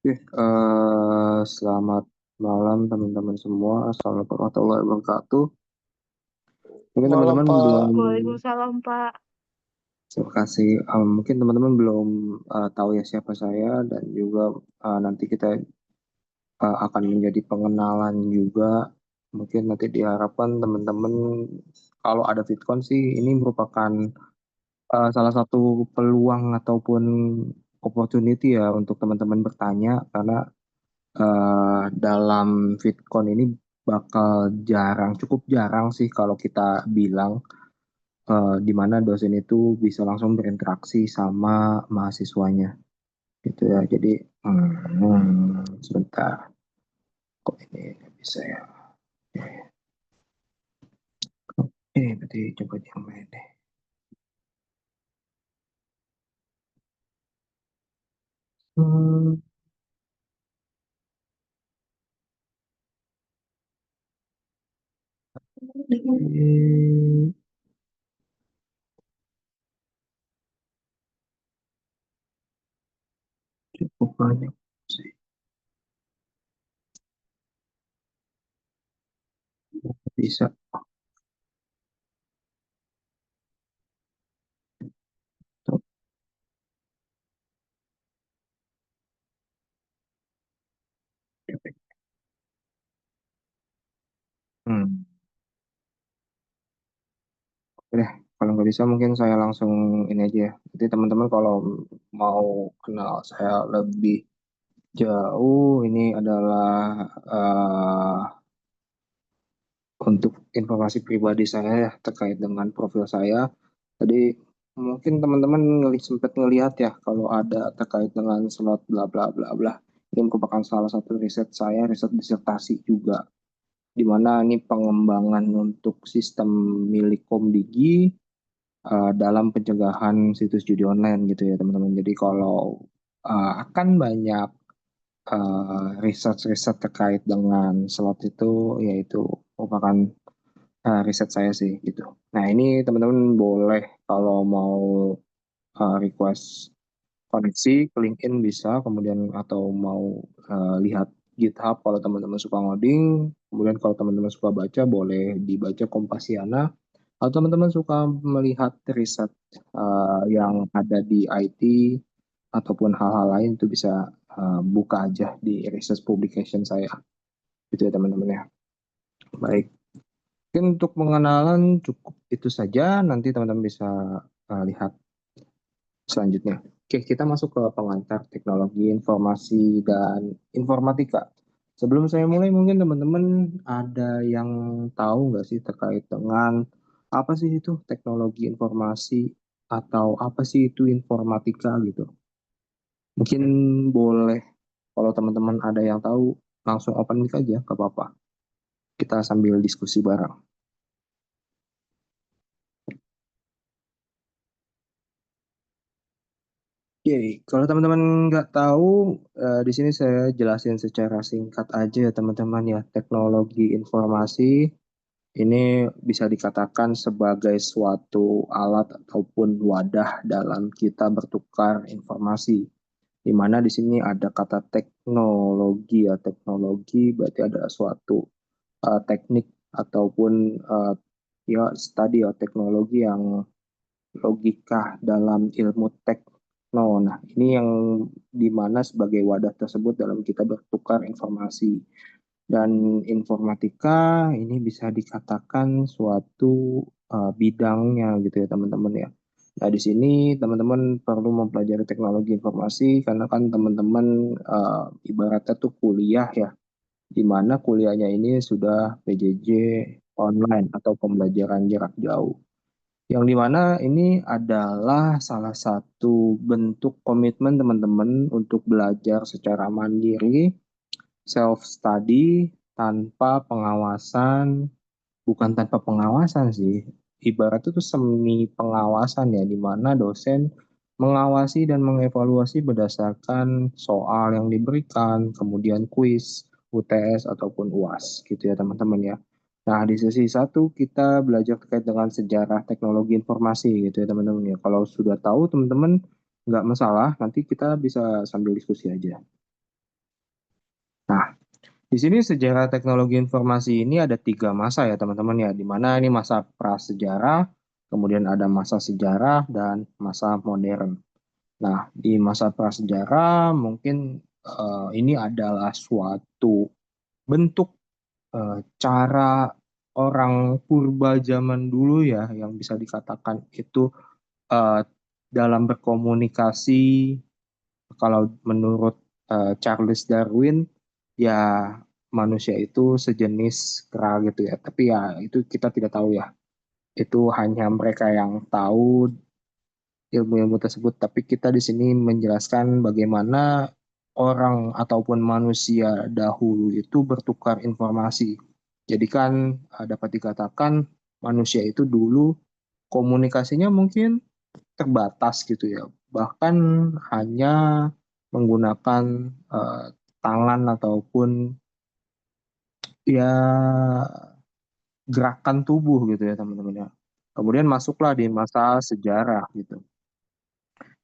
Oke, selamat malam teman-teman semua. Assalamualaikum warahmatullahi wabarakatuh. Mungkin Malam teman-teman belum, Pak. Waalaikumsalam, Pak. terima kasih. Mungkin teman-teman belum tahu ya siapa saya dan juga nanti kita akan menjadi pengenalan juga. Mungkin nanti diharapkan teman-teman kalau ada VidCon sih ini merupakan salah satu peluang ataupun opportunity ya untuk teman-teman bertanya karena dalam VidCon ini bakal cukup jarang sih kalau kita bilang di mana dosen itu bisa langsung berinteraksi sama mahasiswanya gitu ya. Jadi sebentar, kok ini nggak bisa ya? Berarti coba yang lain deh. Hmm, cukup banyak sih. Bisa. Hmm. Oke deh, kalau nggak bisa mungkin saya langsung ini aja ya. Jadi teman-teman kalau mau kenal saya lebih jauh, ini adalah eh, untuk informasi pribadi saya ya terkait dengan profil saya. Jadi mungkin teman-teman sempat ngelihat ya kalau ada terkait dengan slot bla bla bla bla. Ini merupakan salah satu riset saya, riset disertasi juga, di mana ini pengembangan untuk sistem milik Komdigi dalam pencegahan situs judi online gitu ya teman-teman. Jadi kalau akan banyak riset-riset terkait dengan slot itu, yaitu merupakan riset saya sih gitu. Nah ini teman-teman boleh kalau mau request koneksi ke LinkedIn bisa, kemudian atau mau lihat GitHub kalau teman-teman suka ngoding, kemudian kalau teman-teman suka baca boleh dibaca Kompasiana, atau teman-teman suka melihat riset yang ada di IT ataupun hal-hal lain itu bisa buka aja di research publication saya gitu ya teman-teman ya. Baik, mungkin untuk pengenalan cukup itu saja. Nanti teman-teman bisa lihat selanjutnya. Oke, kita masuk ke pengantar teknologi informasi dan informatika. Sebelum saya mulai, mungkin teman-teman ada yang tahu nggak sih terkait dengan apa sih itu teknologi informasi atau apa sih itu informatika gitu. Mungkin boleh kalau teman-teman ada yang tahu langsung open mic aja, nggak apa-apa. Kita sambil diskusi bareng. Oke, kalau teman-teman nggak tahu, di sini saya jelasin secara singkat aja ya teman-teman ya. Teknologi informasi ini bisa dikatakan sebagai suatu alat ataupun wadah dalam kita bertukar informasi. Di mana di sini ada kata teknologi ya, teknologi berarti ada suatu teknik ataupun ya studi ya teknologi yang logika dalam ilmu tekno. Nah, ini yang dimana sebagai wadah tersebut dalam kita bertukar informasi. Dan informatika ini bisa dikatakan suatu bidangnya gitu ya teman-teman ya. Nah, di sini teman-teman perlu mempelajari teknologi informasi karena kan teman-teman ibaratnya tuh kuliah ya, di mana kuliahnya ini sudah PJJ online atau pembelajaran jarak jauh. Yang dimana ini adalah salah satu bentuk komitmen teman-teman untuk belajar secara mandiri, self-study, tanpa pengawasan, bukan tanpa pengawasan sih, ibarat itu semi pengawasan ya, di mana dosen mengawasi dan mengevaluasi berdasarkan soal yang diberikan, kemudian kuis, UTS ataupun UAS gitu ya teman-teman ya. Nah, di sesi satu kita belajar terkait dengan sejarah teknologi informasi gitu ya teman-teman ya. Kalau sudah tahu teman-teman nggak masalah, nanti kita bisa sambil diskusi aja. Nah, di sini sejarah teknologi informasi ini ada tiga masa ya teman-teman ya, di mana ini masa prasejarah, kemudian ada masa sejarah dan masa modern. Nah, di masa prasejarah mungkin ini adalah suatu bentuk cara orang purba zaman dulu ya, yang bisa dikatakan itu eh, dalam berkomunikasi. Kalau menurut Charles Darwin, ya manusia itu sejenis kera gitu ya. Tapi ya itu kita tidak tahu ya. Itu hanya mereka yang tahu ilmu-ilmu tersebut. Tapi kita di sini menjelaskan bagaimana orang ataupun manusia dahulu itu bertukar informasi. Jadi kan dapat dikatakan manusia itu dulu komunikasinya mungkin terbatas gitu ya. Bahkan hanya menggunakan eh, tangan ataupun ya gerakan tubuh gitu ya teman-teman ya. Kemudian masuklah di masa sejarah gitu.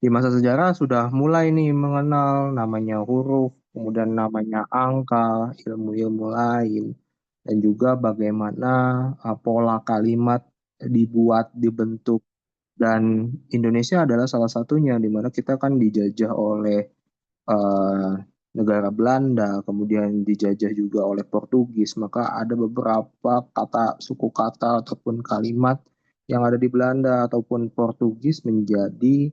Di masa sejarah sudah mulai nih mengenal namanya huruf, kemudian namanya angka, ilmu-ilmu lain, dan juga bagaimana pola kalimat dibuat, dibentuk. Dan Indonesia adalah salah satunya, di mana kita kan dijajah oleh eh, negara Belanda, kemudian dijajah juga oleh Portugis, maka ada beberapa kata, suku kata ataupun kalimat yang ada di Belanda ataupun Portugis menjadi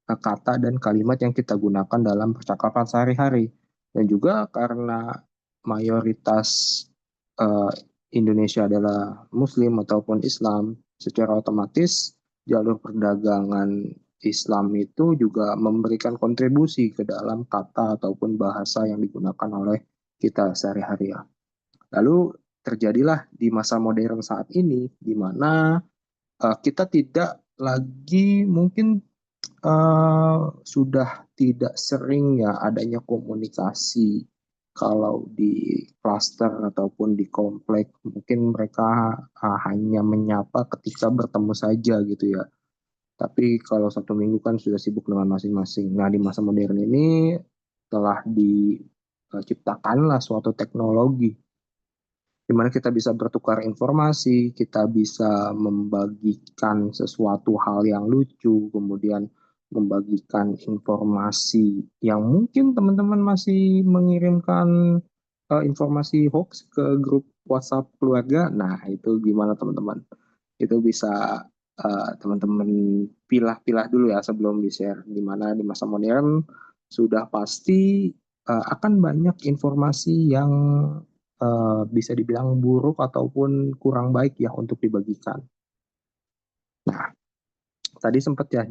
kata dan kalimat yang kita gunakan dalam percakapan sehari-hari. Dan juga karena mayoritas eh, Indonesia adalah Muslim ataupun Islam, secara otomatis jalur perdagangan Islam itu juga memberikan kontribusi ke dalam kata ataupun bahasa yang digunakan oleh kita sehari-hari ya. Lalu terjadilah di masa modern saat ini di mana kita tidak lagi mungkin sudah tidak sering ya adanya komunikasi kalau di klaster ataupun di komplek mungkin mereka hanya menyapa ketika bertemu saja gitu ya. Tapi kalau satu minggu kan sudah sibuk dengan masing-masing. Nah, di masa modern ini telah diciptakanlah suatu teknologi di mana kita bisa bertukar informasi, kita bisa membagikan sesuatu hal yang lucu, kemudian membagikan informasi yang mungkin teman-teman masih mengirimkan informasi hoax ke grup WhatsApp keluarga. Nah, itu gimana teman-teman? Itu bisa teman-teman pilah-pilah dulu ya sebelum di-share. Di mana di masa modern sudah pasti akan banyak informasi yang bisa dibilang buruk ataupun kurang baik ya untuk dibagikan. Nah, tadi sempat ya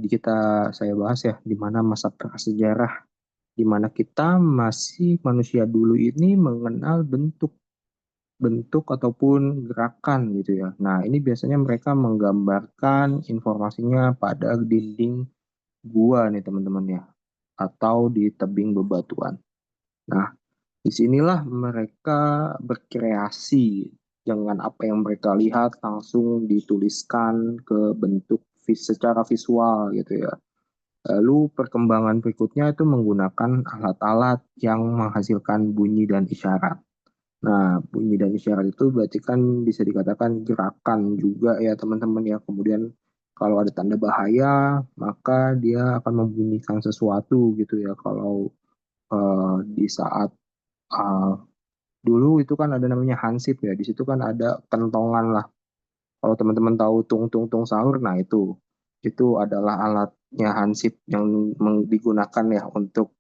saya bahas ya di mana masa prasejarah di mana kita masih manusia dulu ini mengenal bentuk ataupun gerakan gitu ya. Nah, ini biasanya mereka menggambarkan informasinya pada dinding gua nih teman-teman ya atau di tebing bebatuan. Nah, disinilah mereka berkreasi dengan apa yang mereka lihat langsung dituliskan ke bentuk secara visual gitu ya. Lalu perkembangan berikutnya itu menggunakan alat-alat yang menghasilkan bunyi dan isyarat. Nah, bunyi dan isyarat itu berarti kan bisa dikatakan gerakan juga ya teman-teman ya. Kemudian kalau ada tanda bahaya, maka dia akan membunyikan sesuatu gitu ya. Kalau di saat uh, dulu itu kan ada namanya hansip ya. Di situ kan ada kentongan lah. Kalau teman-teman tahu tung tung tung sahur, nah itu adalah alatnya hansip yang digunakan ya untuk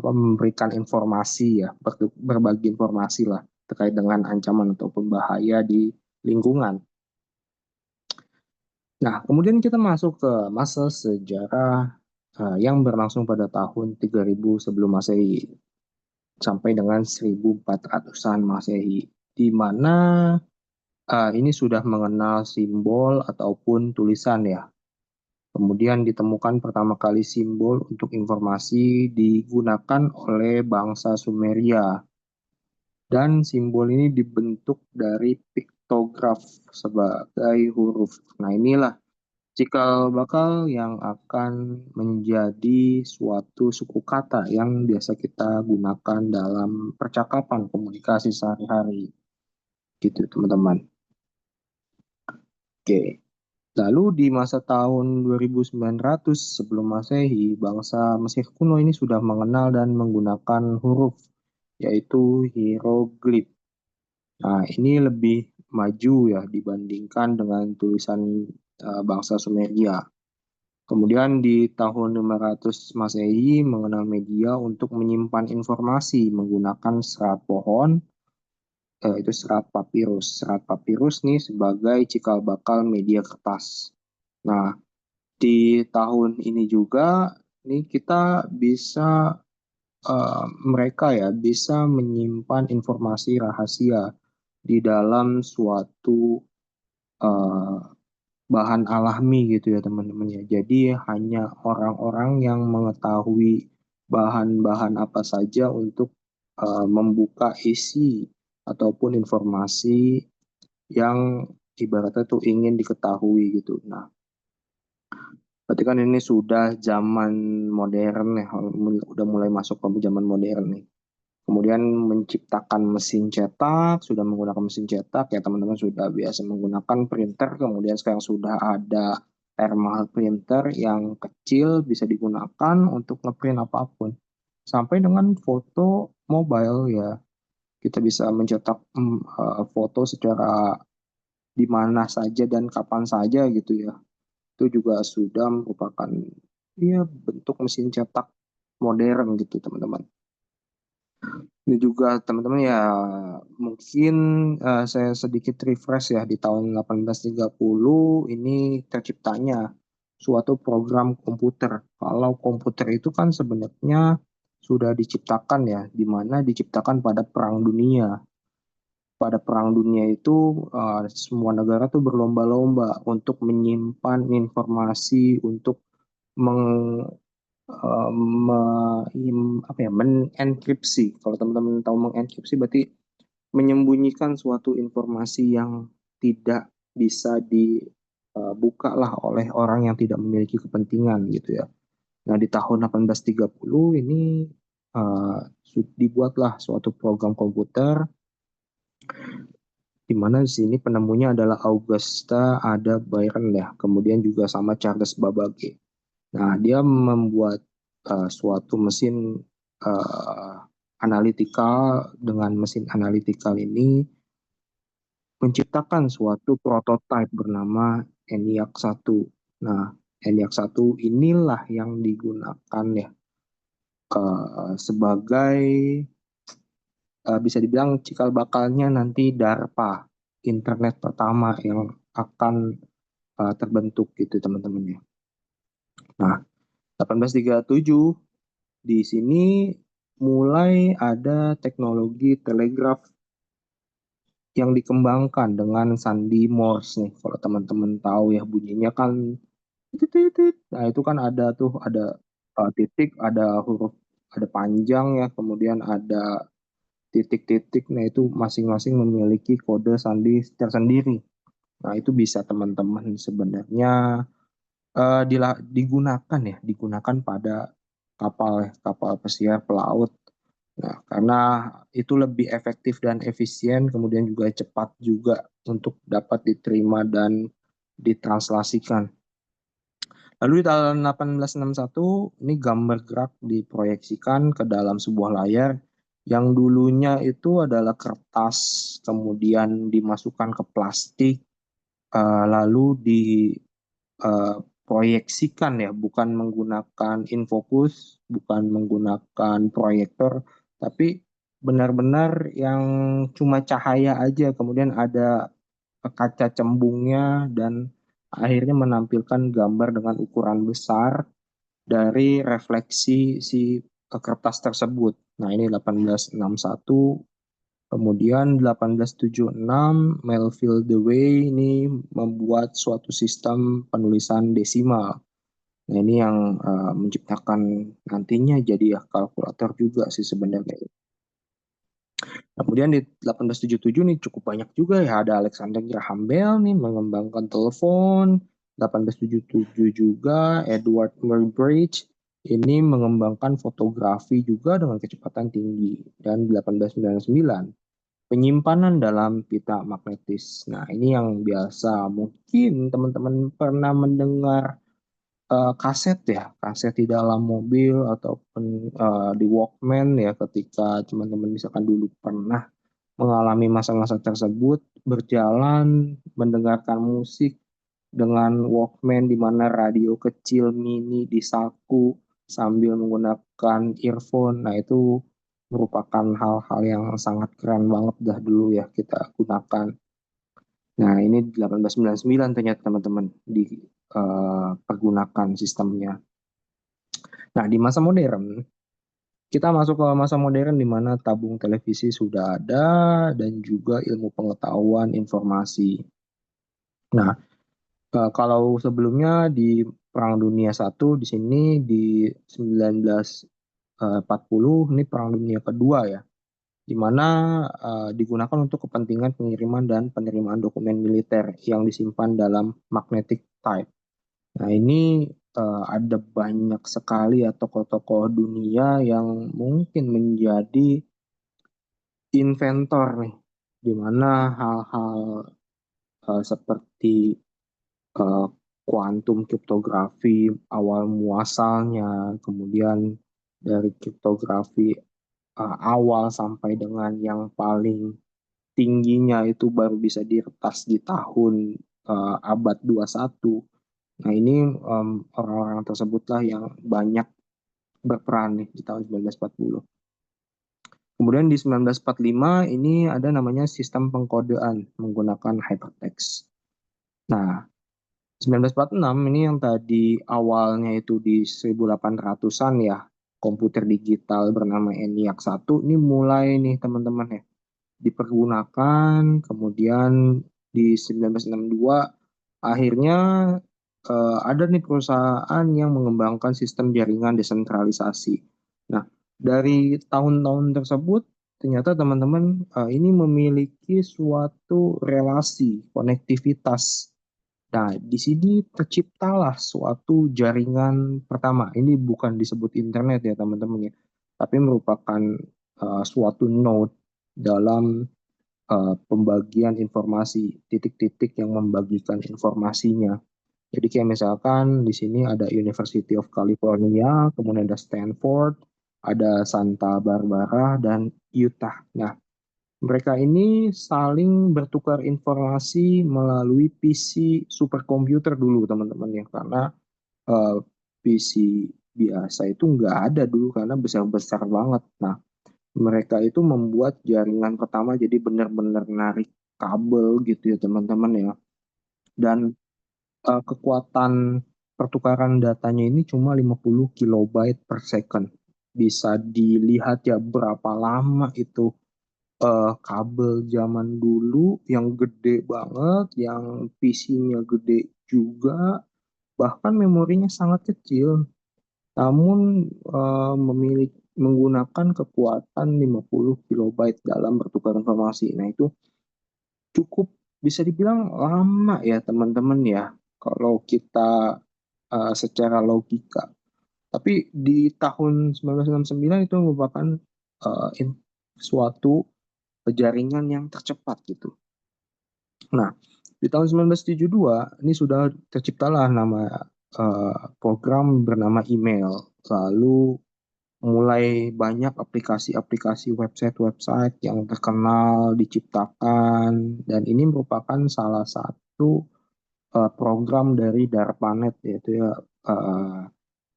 memberikan informasi ya, berbagi informasi lah terkait dengan ancaman ataupun bahaya di lingkungan. Nah, kemudian kita masuk ke masa sejarah yang berlangsung pada tahun 3000 sebelum Masehi sampai dengan 1400-an Masehi, di mana ini sudah mengenal simbol ataupun tulisan ya. Kemudian ditemukan pertama kali simbol untuk informasi digunakan oleh bangsa Sumeria. Dan simbol ini dibentuk dari piktograf sebagai huruf. Nah, inilah Cikal bakal yang akan menjadi suatu suku kata yang biasa kita gunakan dalam percakapan komunikasi sehari-hari, gitu teman-teman. Oke, lalu di masa tahun 2900 sebelum Masehi, bangsa Mesir kuno ini sudah mengenal dan menggunakan huruf, yaitu hieroglif. Nah, ini lebih maju ya dibandingkan dengan tulisan bangsa Sumeria. Kemudian di tahun 500 Masehi mengenal media untuk menyimpan informasi menggunakan serat pohon, itu serat papirus. Serat papirus nih sebagai cikal bakal media kertas. Nah, di tahun ini juga nih kita bisa mereka ya bisa menyimpan informasi rahasia di dalam suatu eh, bahan alami gitu ya teman-teman ya. Jadi hanya orang-orang yang mengetahui bahan-bahan apa saja untuk membuka isi ataupun informasi yang ibaratnya tuh ingin diketahui gitu. Nah, berarti kan ini sudah zaman modern ya, udah mulai masuk ke zaman modern nih. Kemudian menciptakan mesin cetak, sudah menggunakan mesin cetak ya teman-teman sudah biasa menggunakan printer, kemudian sekarang sudah ada thermal printer yang kecil bisa digunakan untuk ngeprint apapun. Sampai dengan foto mobile ya, kita bisa mencetak foto secara di mana saja dan kapan saja gitu ya. Itu juga sudah merupakan ya bentuk mesin cetak modern gitu teman-teman. Ini juga teman-teman ya mungkin saya sedikit refresh ya di tahun 1830 ini terciptanya suatu program komputer. Kalau komputer itu kan sebenarnya sudah diciptakan ya, di mana diciptakan pada Perang Dunia. Pada Perang Dunia itu semua negara tuh berlomba-lomba untuk menyimpan informasi untuk meng eh, apa ya mengenkripsi. Kalau teman-teman tahu mengenkripsi berarti menyembunyikan suatu informasi yang tidak bisa dibuka lah oleh orang yang tidak memiliki kepentingan gitu ya. Nah, di tahun 1830 ini dibuatlah suatu program komputer di mana di sini penemunya adalah Augusta Ada Byron ya, kemudian juga sama Charles Babbage. Nah, dia membuat suatu mesin uh, analitikal. Dengan mesin analitikal ini menciptakan suatu prototipe bernama ENIAC 1. Nah, ENIAC 1 inilah yang digunakan ya sebagai bisa dibilang cikal bakalnya nanti DARPA, internet pertama yang akan terbentuk gitu teman-teman ya. Nah, 1837 di sini mulai ada teknologi telegraf yang dikembangkan dengan sandi Morse nih. Kalau teman-teman tahu ya bunyinya kan titit. Nah, itu kan ada tuh ada titik, ada huruf, ada panjang ya, kemudian ada titik-titik. Nah, itu masing-masing memiliki kode sandi tersendiri. Nah, itu bisa teman-teman sebenarnya digunakan pada kapal ya, kapal pesiar pelaut. Nah, karena itu lebih efektif dan efisien, kemudian juga cepat juga untuk dapat diterima dan ditranslasikan. Lalu di tahun 1861, ini gambar gerak diproyeksikan ke dalam sebuah layar yang dulunya itu adalah kertas, kemudian dimasukkan ke plastik, lalu diproyeksikan ya, bukan menggunakan infocus, bukan menggunakan proyektor, tapi benar-benar yang cuma cahaya aja, kemudian ada kaca cembungnya dan akhirnya menampilkan gambar dengan ukuran besar dari refleksi si kertas tersebut. Nah, ini 1861. Kemudian 1876 Melville Dewey ini membuat suatu sistem penulisan desimal. Nah, ini yang menciptakan nantinya jadi ya kalkulator juga sih sebenarnya. Kemudian di 1877 nih cukup banyak juga ya, ada Alexander Graham Bell nih mengembangkan telepon. 1877 juga Edward Muybridge ini mengembangkan fotografi juga dengan kecepatan tinggi. Dan 1899 penyimpanan dalam pita magnetis. Nah, ini yang biasa mungkin teman-teman pernah mendengar kaset ya, kaset di dalam mobil ataupun di Walkman ya, ketika teman-teman misalkan dulu pernah mengalami masa-masa tersebut, berjalan mendengarkan musik dengan Walkman di mana radio kecil mini disaku sambil menggunakan earphone. Nah, itu merupakan hal-hal yang sangat keren banget dah dulu ya kita gunakan. Nah, ini 1899 ternyata teman-teman dipergunakan sistemnya. Nah, di masa modern, kita masuk ke masa modern di mana tabung televisi sudah ada dan juga ilmu pengetahuan informasi. Nah, kalau sebelumnya di Perang Dunia Satu di sini di 1940 ini Perang Dunia Kedua ya, di mana digunakan untuk kepentingan pengiriman dan penerimaan dokumen militer yang disimpan dalam magnetic tape. Nah, ini ada banyak sekali ya tokoh-tokoh dunia yang mungkin menjadi inventor nih, di mana hal-hal seperti eh, kuantum kriptografi awal muasalnya, kemudian dari kriptografi awal sampai dengan yang paling tingginya itu baru bisa diretas di tahun abad 21. Nah, ini orang-orang tersebutlah yang banyak berperan nih di tahun 1940. Kemudian di 1945 ini ada namanya sistem pengkodean menggunakan hypertext. Nah, 1946 ini yang tadi awalnya itu di 1800-an ya, komputer digital bernama ENIAC 1 ini mulai nih teman-teman ya dipergunakan. Kemudian di 1962 akhirnya ada nih perusahaan yang mengembangkan sistem jaringan desentralisasi. Nah, dari tahun-tahun tersebut ternyata teman-teman ini memiliki suatu relasi konektivitas. Nah, di sini terciptalah suatu jaringan pertama. Ini bukan disebut internet ya teman-teman ya, tapi merupakan suatu node dalam pembagian informasi, titik-titik yang membagikan informasinya. Jadi kayak misalkan di sini ada University of California, kemudian ada Stanford, ada Santa Barbara, dan Utah. Nah, mereka ini saling bertukar informasi melalui PC superkomputer dulu teman-teman ya, karena eh, PC biasa itu nggak ada dulu karena besar-besar banget. Nah, mereka itu membuat jaringan pertama jadi benar-benar narik kabel gitu ya teman-teman ya. Dan kekuatan pertukaran datanya ini cuma 50 kilobyte per second. Bisa dilihat ya berapa lama itu kabel zaman dulu yang gede banget, yang PC-nya gede juga, bahkan memorinya sangat kecil, namun menggunakan kekuatan 50 kilobyte dalam bertukar informasi. Nah, itu cukup bisa dibilang lama ya teman-teman ya, kalau kita secara logika. Tapi di tahun 1969 itu merupakan suatu jaringan yang tercepat gitu. Nah, di tahun 1972 ini sudah terciptalah nama program bernama email. Lalu mulai banyak aplikasi-aplikasi website-website yang terkenal diciptakan, dan ini merupakan salah satu program dari DARPANET, yaitu ya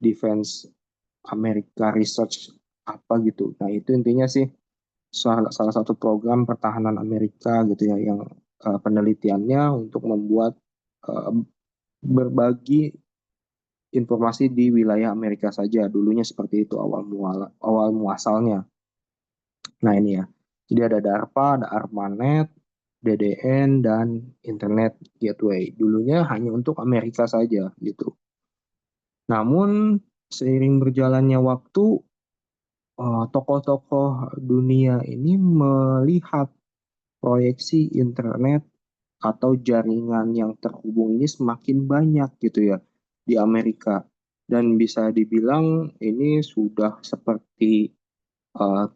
Defense America Research apa gitu. Nah, itu intinya sih salah satu program pertahanan Amerika gitu ya, yang penelitiannya untuk membuat uh, berbagi informasi di wilayah Amerika saja. Dulunya seperti itu awal muasalnya. Nah, ini ya. Jadi ada DARPA, ada ARPANET, DDN, dan Internet Gateway. Dulunya hanya untuk Amerika saja gitu. Namun seiring berjalannya waktu, tokoh-tokoh dunia ini melihat proyeksi internet atau jaringan yang terhubung ini semakin banyak gitu ya di Amerika. Dan bisa dibilang ini sudah seperti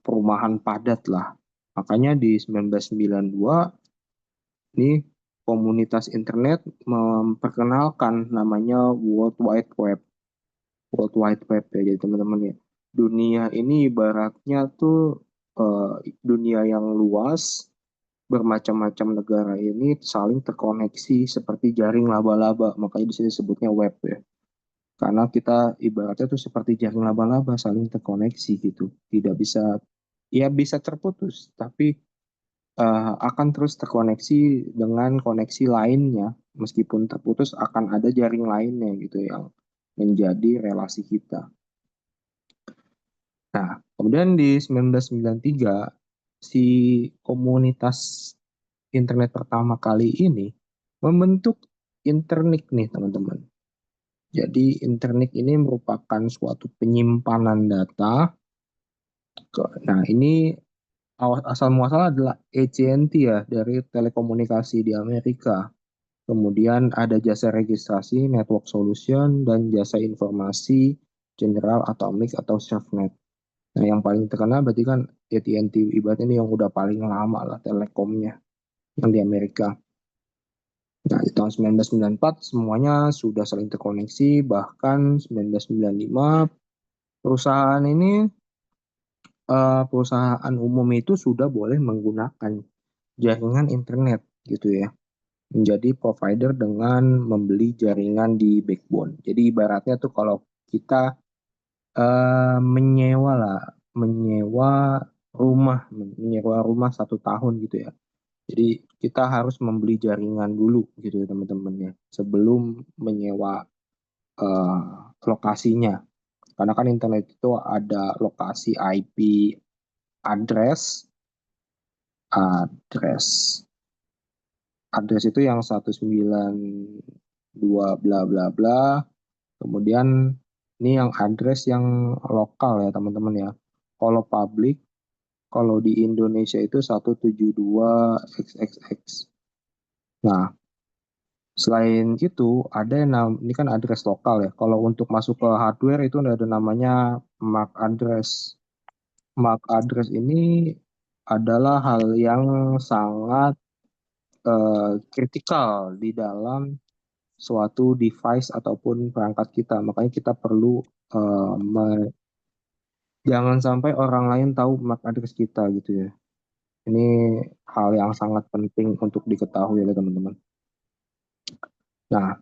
perumahan padat lah. Makanya di 1992 ini komunitas internet memperkenalkan namanya World Wide Web. World Wide Web ya jadi teman-teman ya. Dunia ini ibaratnya tuh dunia yang luas, bermacam-macam negara ini saling terkoneksi seperti jaring laba-laba. Makanya di sini sebutnya web ya. Karena kita ibaratnya tuh seperti jaring laba-laba saling terkoneksi gitu. Tidak bisa, ya bisa terputus, tapi akan terus terkoneksi dengan koneksi lainnya. Meskipun terputus akan ada jaring lainnya gitu yang menjadi relasi kita. Nah, kemudian di 1993 si komunitas internet pertama kali ini membentuk internet nih teman-teman. Jadi internet ini merupakan suatu penyimpanan data. Nah, ini asal muasal adalah AT&T ya dari telekomunikasi di Amerika. Kemudian ada jasa registrasi, network solution, dan jasa informasi General Atomic atau SafeNet. Nah, yang paling terkenal berarti kan AT&T ibaratnya ini yang udah paling lama lah telekomnya yang di Amerika. Nah, di tahun 1994 semuanya sudah saling terkoneksi, bahkan 1995 perusahaan ini perusahaan umum itu sudah boleh menggunakan jaringan internet gitu ya. Menjadi provider dengan membeli jaringan di backbone. Jadi ibaratnya tuh kalau kita menyewa lah, menyewa rumah 1 tahun gitu ya. Jadi kita harus membeli jaringan dulu gitu ya teman-teman ya, sebelum menyewa eh, lokasinya. Karena kan internet itu ada lokasi IP address, address, address itu yang 192 bla bla bla. Kemudian ini yang address yang lokal ya teman-teman ya. Kalau public, kalau di Indonesia itu 172 XXX. Nah, selain itu ada yang ini kan address lokal ya. Kalau untuk masuk ke hardware itu ada namanya MAC address. MAC address ini adalah hal yang sangat kritikal di dalam suatu device ataupun perangkat kita. Makanya kita perlu jangan sampai orang lain tahu MAC address kita gitu ya. Ini hal yang sangat penting untuk diketahui oleh teman-teman. Nah,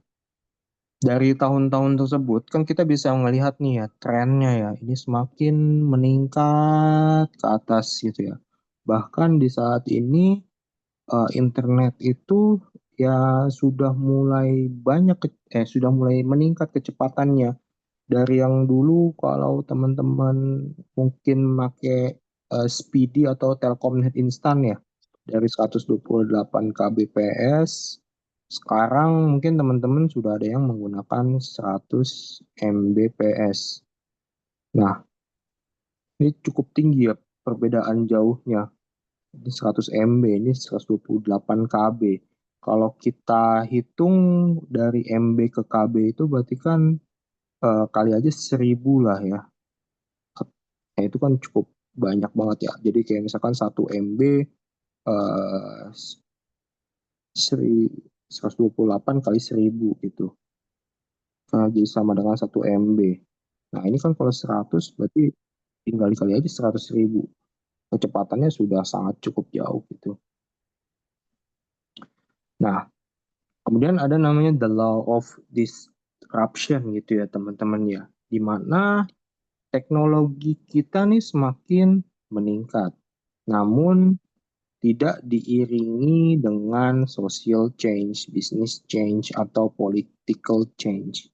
dari tahun-tahun tersebut kan kita bisa melihat nih ya trennya ya. Ini semakin meningkat ke atas gitu ya. Bahkan di saat ini internet itu ya sudah mulai meningkat kecepatannya. Dari yang dulu kalau teman-teman mungkin pakai Speedy atau Telkomnet instan ya dari 128 kbps, sekarang mungkin teman-teman sudah ada yang menggunakan 100 mbps. Nah, ini cukup tinggi ya perbedaan jauhnya. Ini 100 MB, ini 128 KB. Kalau kita hitung dari MB ke KB itu berarti kan kali aja 1.000 lah ya. Nah, itu kan cukup banyak banget ya. Jadi kayak misalkan 1 MB eh, 128 kali 1.000 gitu. Nah, jadi sama dengan 1 MB. Nah, ini kan kalau 100 berarti tinggal dikali aja 100.000. Kecepatannya sudah sangat cukup jauh gitu. Nah, kemudian ada namanya the law of disruption gitu ya teman-teman ya. Di mana teknologi kita nih semakin meningkat. Namun tidak diiringi dengan social change, business change, atau political change.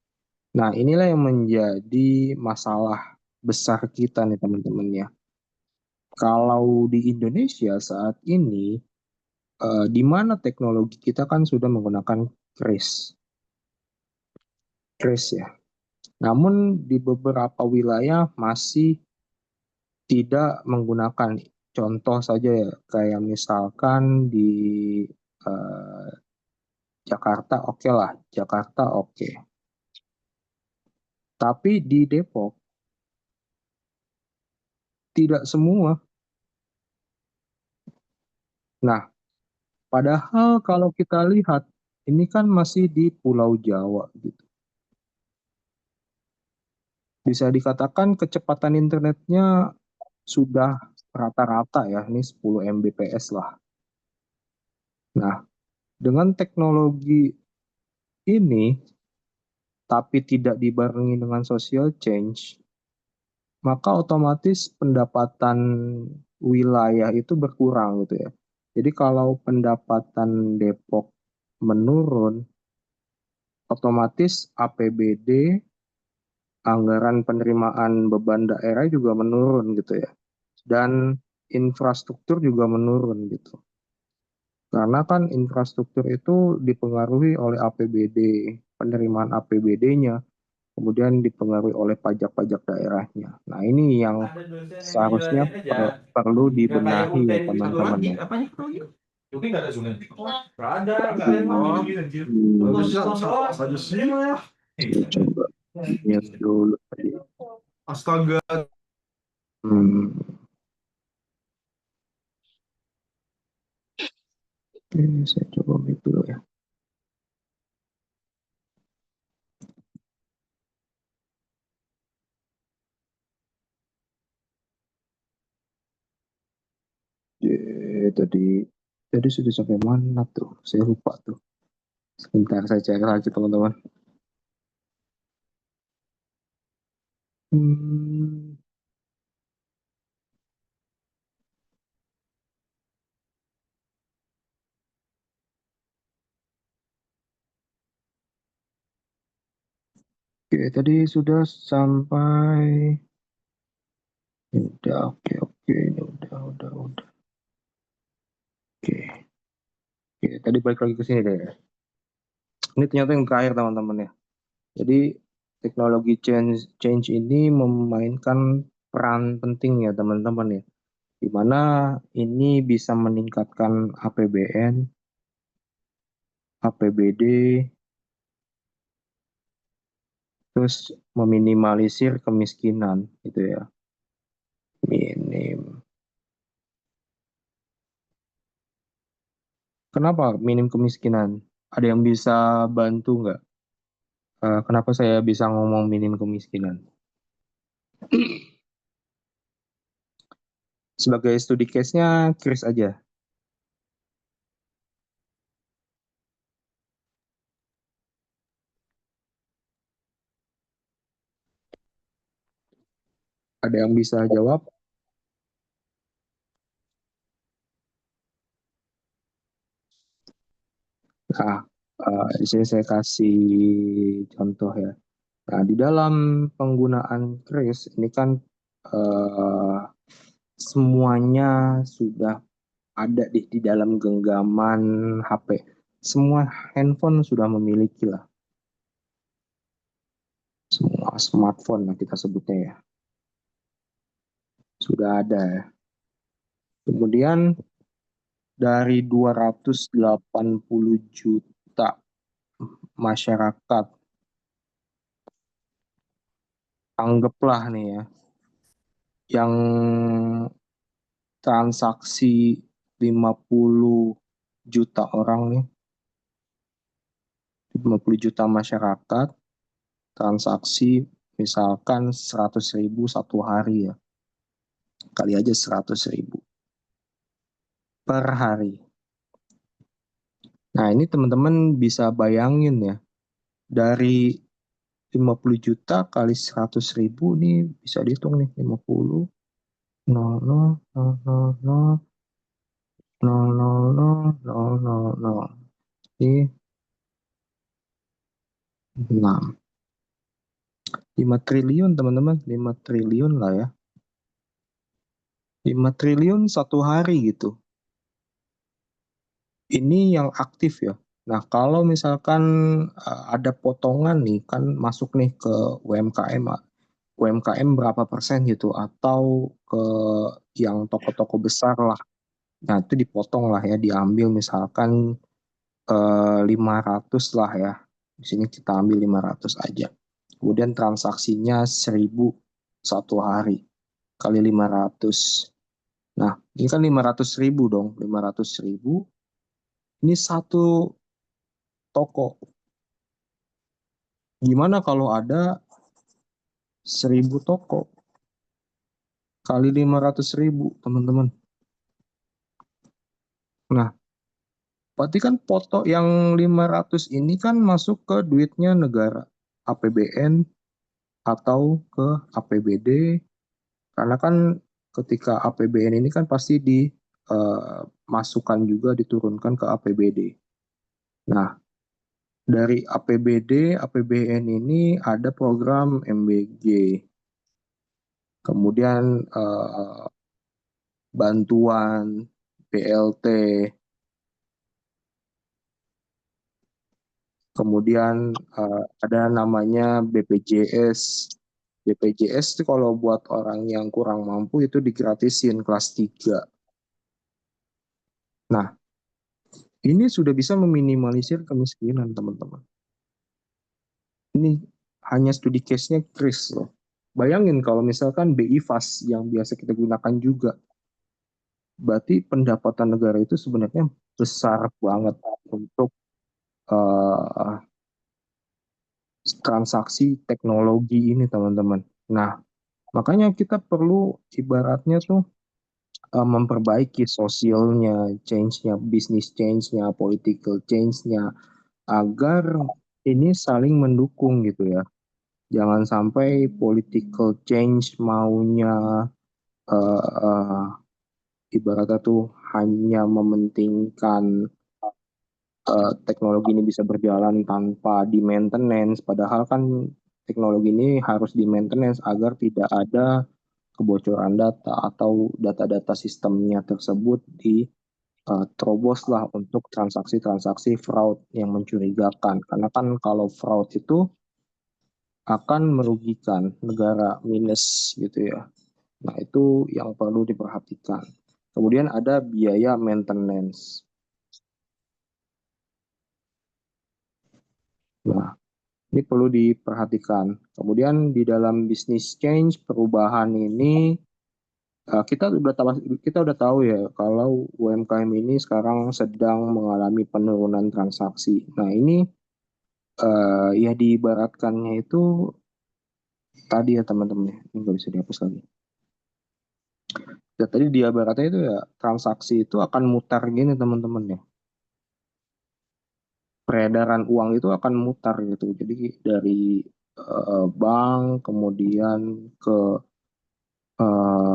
Nah, inilah yang menjadi masalah besar kita nih teman-teman ya. Kalau di Indonesia saat ini, di mana teknologi kita kan sudah menggunakan kris ya. Namun di beberapa wilayah masih tidak menggunakan. Contoh saja ya, kayak misalkan di eh, Jakarta oke lah, Jakarta oke. Tapi di Depok tidak semua. Nah, padahal kalau kita lihat ini kan masih di Pulau Jawa gitu. Bisa dikatakan kecepatan internetnya sudah rata-rata ya, ini 10 Mbps lah. Nah, dengan teknologi ini, tapi tidak dibarengi dengan social change, maka otomatis pendapatan wilayah itu berkurang gitu ya. Jadi kalau pendapatan Depok menurun, otomatis APBD, anggaran penerimaan beban daerah juga menurun gitu ya. Dan infrastruktur juga menurun gitu. Karena kan infrastruktur itu dipengaruhi oleh APBD, penerimaan APBD-nya, kemudian dipengaruhi oleh pajak-pajak daerahnya. Nah, ini yang Ada dosen yang seharusnya dijelasin aja. perlu Nggak kayak dibenahi ya UTN gitu. Satu teman-teman lagi, ya. apanya satu lagi? Tapi nggak ada sungai. Nggak ada, nggak ada. Hmm, hmm, Aja sih ya. saya coba lihat dulu tadi. Astaga. Hmm, oke, saya coba mute dulu ya. Tadi tadi sudah sampai mana tuh? Saya lupa tuh. Sebentar saya cek lagi teman-teman. Hmm, oke, tadi sudah sampai. Udah, oke, oke, ini udah. Oke, oke, tadi balik lagi ke sini deh. Ini ternyata yang terakhir teman-teman ya. Jadi teknologi change ini memainkan peran penting ya teman-teman ya. Di mana ini bisa meningkatkan APBN, APBD, terus meminimalisir kemiskinan gitu ya. Minim. Kenapa minim kemiskinan? Ada yang bisa bantu nggak? Kenapa saya bisa ngomong minim kemiskinan? Sebagai studi case-nya, Chris aja. Ada yang bisa jawab? Nah, di sini saya kasih contoh ya. Nah, di dalam penggunaan Chris ini kan uh, semuanya sudah ada di dalam genggaman HP. Semua handphone sudah memiliki lah. Semua smartphone lah kita sebutnya ya. Sudah ada ya. Kemudian dari 280 juta masyarakat, anggaplah nih ya, yang transaksi 50 juta orang nih, 50 juta masyarakat, transaksi misalkan 100.000 satu hari ya, kali aja 100.000 per hari. Nah ini teman-teman bisa bayangin ya, dari 50 juta kali 100.000 nih bisa dihitung nih, 50, 0, 0, 0, 0, 0, 0, 0, 0, 0, 0, 0. Ini 6. 5 triliun teman-teman, 5 triliun lah ya. 5 triliun satu hari gitu. Ini yang aktif ya. Nah, kalau misalkan ada potongan nih, kan masuk nih ke UMKM, UMKM berapa persen gitu, atau ke yang toko-toko besar lah. Nah, itu dipotong lah ya, diambil misalkan 500 lah ya. Di sini kita ambil 500 aja. Kemudian transaksinya 1000 satu hari kali 500. Nah, ini kan 500.000 dong. 500.000 ini satu toko. Gimana kalau ada 1000 toko kali 500.000, teman-teman? Nah, berarti kan foto yang 500 ini kan masuk ke duitnya negara, APBN atau ke APBD, karena kan ketika APBN ini kan pasti dimasukkan juga diturunkan ke APBD. Nah, dari APBD, APBN ini ada program MBG, kemudian bantuan, BLT, kemudian ada namanya BPJS. BPJS itu kalau buat orang yang kurang mampu itu digratisin kelas 3. Nah, ini sudah bisa meminimalisir kemiskinan, teman-teman. Ini hanya studi case-nya Kris loh. Bayangin kalau misalkan BI FAS yang biasa kita gunakan juga. Berarti pendapatan negara itu sebenarnya besar banget untuk uh, transaksi teknologi ini, teman-teman. Nah, makanya kita perlu ibaratnya tuh memperbaiki sosialnya, change-nya, business change-nya, political change-nya, agar ini saling mendukung gitu ya. Jangan sampai political change maunya uh, uh, ibaratnya tuh hanya mementingkan teknologi ini bisa berjalan tanpa di maintenance, padahal kan teknologi ini harus di maintenance agar tidak ada kebocoran data atau data-data sistemnya tersebut di terobos lah untuk transaksi-transaksi fraud yang mencurigakan. Karena kan kalau fraud itu akan merugikan negara, minus gitu ya. Nah, itu yang perlu diperhatikan. Kemudian ada biaya maintenance. Nah, ini perlu diperhatikan. Kemudian di dalam business change, perubahan ini kita udah tahu ya kalau UMKM ini sekarang sedang mengalami penurunan transaksi. Nah, ini ya diibaratkannya itu tadi ya teman-teman, ini nggak bisa dihapus lagi. Ya, tadi diibaratnya itu ya transaksi itu akan mutar gini teman-teman ya. Peredaran uang itu akan mutar gitu. Jadi dari bank kemudian ke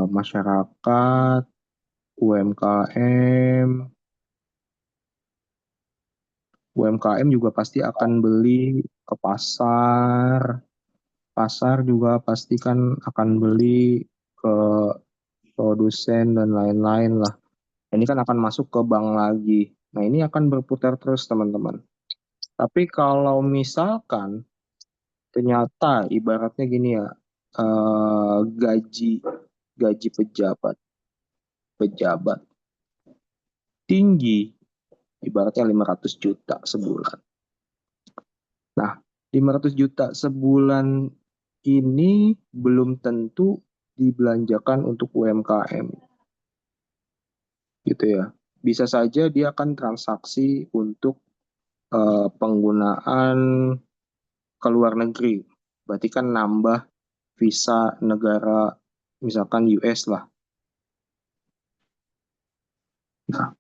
masyarakat, UMKM, UMKM juga pasti akan beli ke pasar, pasar juga pasti kan akan beli ke produsen dan lain-lain lah. Ini kan akan masuk ke bank lagi. Nah, ini akan berputar terus teman-teman. Tapi kalau misalkan ternyata ibaratnya gini ya, gaji gaji pejabat pejabat tinggi, ibaratnya 500 juta sebulan. Nah, 500 juta sebulan ini belum tentu dibelanjakan untuk UMKM gitu ya. Bisa saja dia akan transaksi untuk penggunaan ke luar negeri. Berarti kan nambah visa negara misalkan US lah. Nah,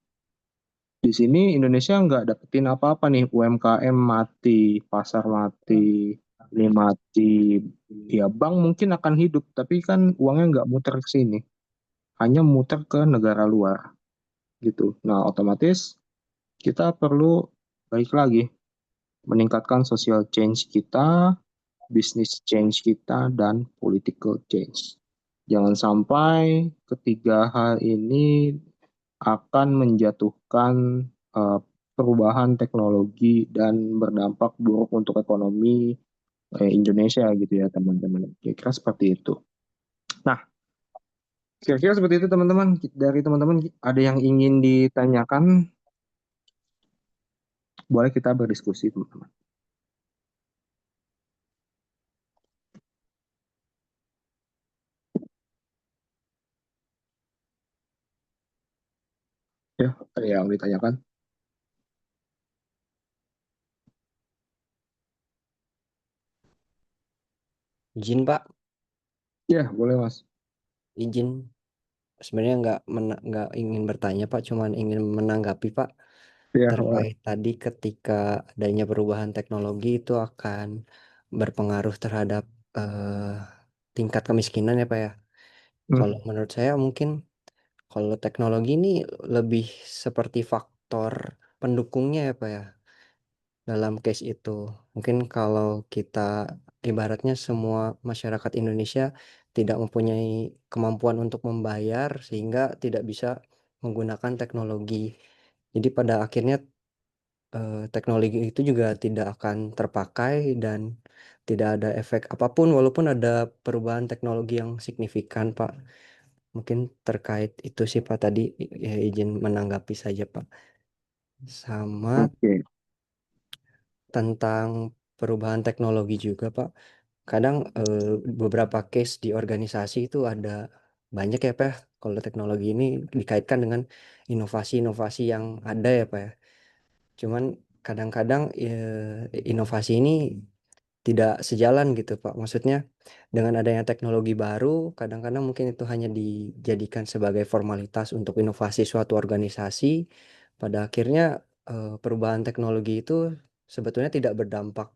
di sini Indonesia nggak dapetin apa-apa nih, UMKM mati, pasar mati, ini mati. Ya bank mungkin akan hidup, tapi kan uangnya nggak muter ke sini, hanya muter ke negara luar gitu. Nah, otomatis kita perlu balik lagi meningkatkan social change kita, business change kita, dan political change. Jangan sampai ketiga hal ini akan menjatuhkan uh, perubahan teknologi dan berdampak buruk untuk ekonomi Indonesia gitu ya teman-teman. Kira-kira seperti itu. Nah, kira-kira seperti itu teman-teman. Dari teman-teman ada yang ingin ditanyakan? boleh kita berdiskusi teman-teman. Ya, ada yang ditanyakan? Izin Pak, Ya, boleh Mas. izin. Sebenarnya nggak ingin bertanya Pak, cuman ingin menanggapi Pak Ya, boleh. terkait tadi ketika adanya perubahan teknologi itu akan berpengaruh terhadap eh, tingkat kemiskinan ya Pak ya. Hmm, Kalau menurut saya mungkin kalau teknologi ini lebih seperti faktor pendukungnya ya Pak ya. Dalam case itu, mungkin kalau kita ibaratnya semua masyarakat Indonesia tidak mempunyai kemampuan untuk membayar sehingga tidak bisa menggunakan teknologi. Jadi pada akhirnya teknologi itu juga tidak akan terpakai dan tidak ada efek apapun walaupun ada perubahan teknologi yang signifikan, Pak. Mungkin terkait itu sih Pak tadi, ya, izin menanggapi saja Pak. Sama Oke. tentang perubahan teknologi juga Pak. Kadang beberapa case di organisasi itu ada banyak ya Pak ya, kalau teknologi ini dikaitkan dengan inovasi-inovasi yang ada ya Pak ya. Cuman kadang-kadang inovasi ini tidak sejalan gitu Pak. Maksudnya dengan adanya teknologi baru, kadang-kadang mungkin itu hanya dijadikan sebagai formalitas untuk inovasi suatu organisasi. Pada akhirnya perubahan teknologi itu sebetulnya tidak berdampak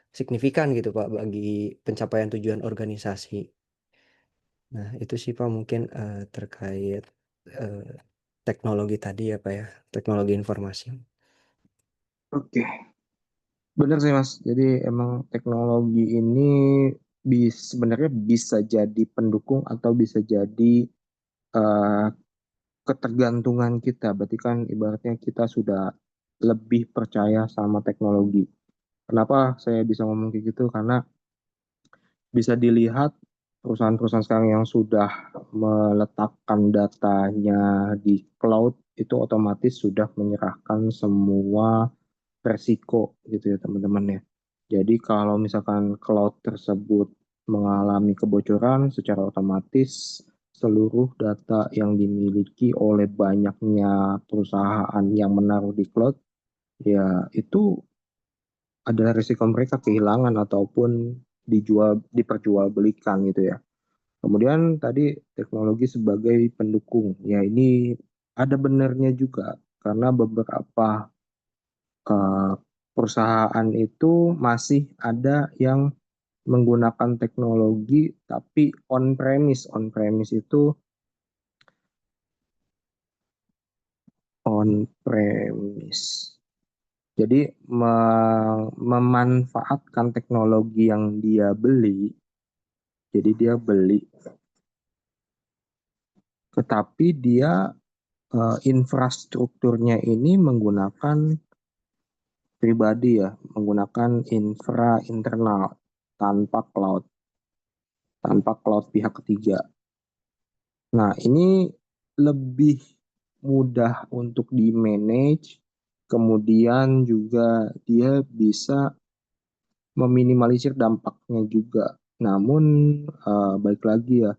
signifikan gitu Pak bagi pencapaian tujuan organisasi. Nah, itu sih Pak mungkin terkait eh, teknologi tadi ya Pak ya, teknologi informasi. Oke. Benar sih Mas. Jadi emang teknologi ini sebenarnya bisa jadi pendukung atau bisa jadi eh, ketergantungan kita. Berarti kan ibaratnya kita sudah lebih percaya sama teknologi. Kenapa saya bisa ngomong kayak gitu? Karena bisa dilihat perusahaan-perusahaan sekarang yang sudah meletakkan datanya di cloud itu otomatis sudah menyerahkan semua resiko gitu ya teman-teman ya. Jadi kalau misalkan cloud tersebut mengalami kebocoran secara otomatis seluruh data yang dimiliki oleh banyaknya perusahaan yang menaruh di cloud ya itu adalah risiko mereka kehilangan ataupun diperjualbelikan gitu ya. Kemudian tadi teknologi sebagai pendukung. Ya ini ada benarnya juga karena beberapa eh, perusahaan itu masih ada yang menggunakan teknologi tapi on premise. On premise itu on premise. Jadi memanfaatkan teknologi yang dia beli. Jadi dia beli, tetapi dia infrastrukturnya ini menggunakan pribadi ya, menggunakan infra internal tanpa cloud, tanpa cloud pihak ketiga. Nah, ini lebih mudah untuk di-manage, kemudian juga dia bisa meminimalisir dampaknya juga. Namun, baik lagi ya,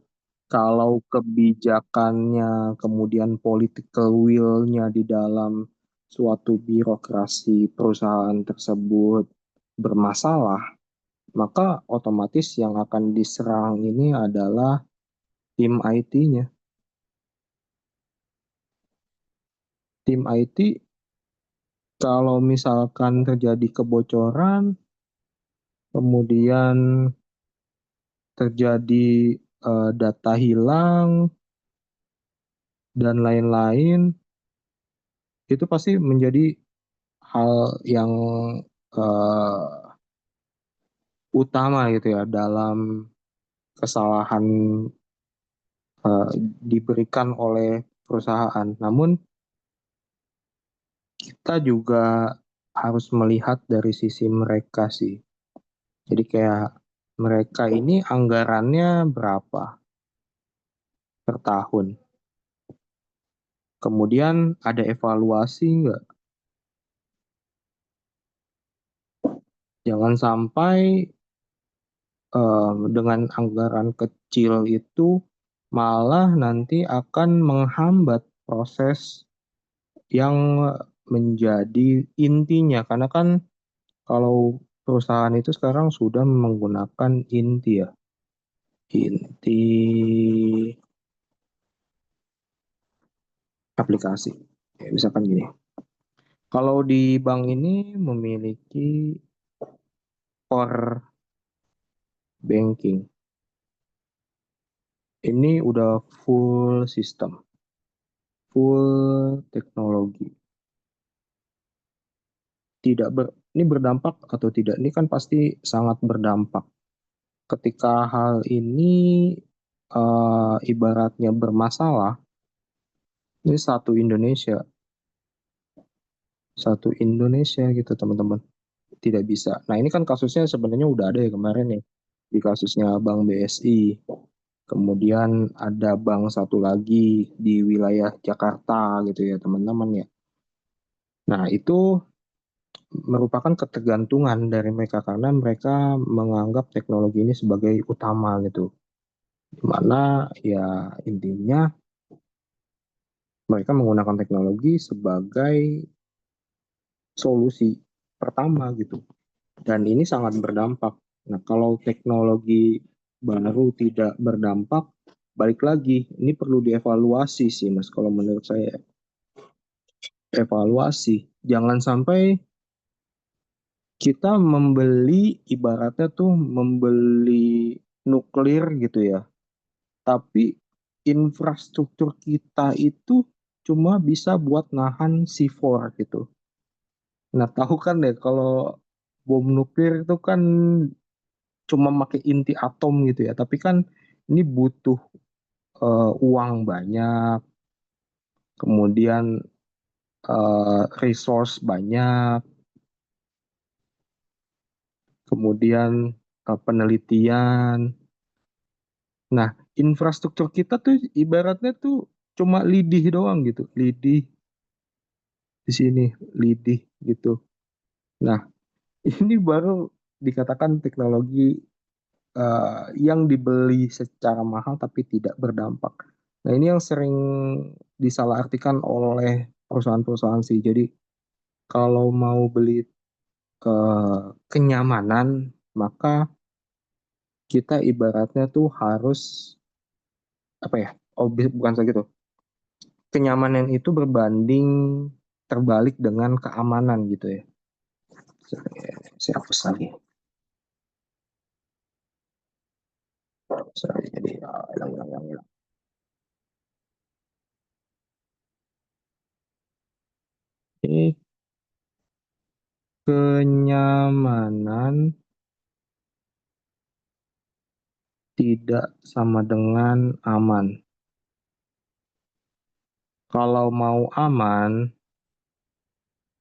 kalau kebijakannya, kemudian political will-nya di dalam suatu birokrasi perusahaan tersebut bermasalah, maka otomatis yang akan diserang ini adalah tim IT-nya. Tim IT kalau misalkan terjadi kebocoran, kemudian terjadi data hilang dan lain-lain, itu pasti menjadi hal yang uh, utama gitu ya dalam kesalahan diberikan oleh perusahaan. Namun kita juga harus melihat dari sisi mereka sih. Jadi kayak mereka ini anggarannya berapa per tahun. Kemudian ada evaluasi nggak? Jangan sampai dengan anggaran kecil itu malah nanti akan menghambat proses yang menjadi intinya. Karena kan kalau perusahaan itu sekarang sudah menggunakan inti ya, inti aplikasi. Ya, misalkan gini, kalau di bank ini memiliki core banking, ini udah full system, full teknologi. Ini berdampak atau tidak? Ini kan pasti sangat berdampak. Ketika hal ini ibaratnya bermasalah, ini satu Indonesia gitu teman-teman, tidak bisa. Nah ini kan kasusnya sebenarnya udah ada ya kemarin ya, di kasusnya Bank BSI. Kemudian ada bank satu lagi di wilayah Jakarta gitu ya teman-teman ya. Nah itu merupakan ketergantungan dari mereka karena mereka menganggap teknologi ini sebagai utama gitu. Dimana ya intinya mereka menggunakan teknologi sebagai solusi pertama gitu. Dan ini sangat berdampak. Nah kalau teknologi baru tidak berdampak, balik lagi, ini perlu dievaluasi sih mas kalau menurut saya. Evaluasi. Jangan sampai kita ibaratnya tuh membeli nuklir gitu ya. Tapi infrastruktur kita itu cuma bisa buat nahan C4 gitu. Nah, tahu kan ya kalau bom nuklir itu kan cuma pakai inti atom gitu ya. Tapi kan ini butuh uang banyak, kemudian resource banyak, kemudian penelitian. Nah, infrastruktur kita tuh ibaratnya tuh cuma lidih doang gitu, lidih di sini, lidih gitu. Nah, ini baru dikatakan teknologi yang dibeli secara mahal tapi tidak berdampak. Nah, ini yang sering disalahartikan oleh perusahaan-perusahaan sih. Jadi, kalau mau beli kenyamanan, maka kita ibaratnya tuh harus apa ya? Oh, bukan segitu. Kenyamanan itu berbanding terbalik dengan keamanan gitu ya. Saya hapus lagi. Sorry, jadi hilang. Ini kenyamanan tidak sama dengan aman. Kalau mau aman,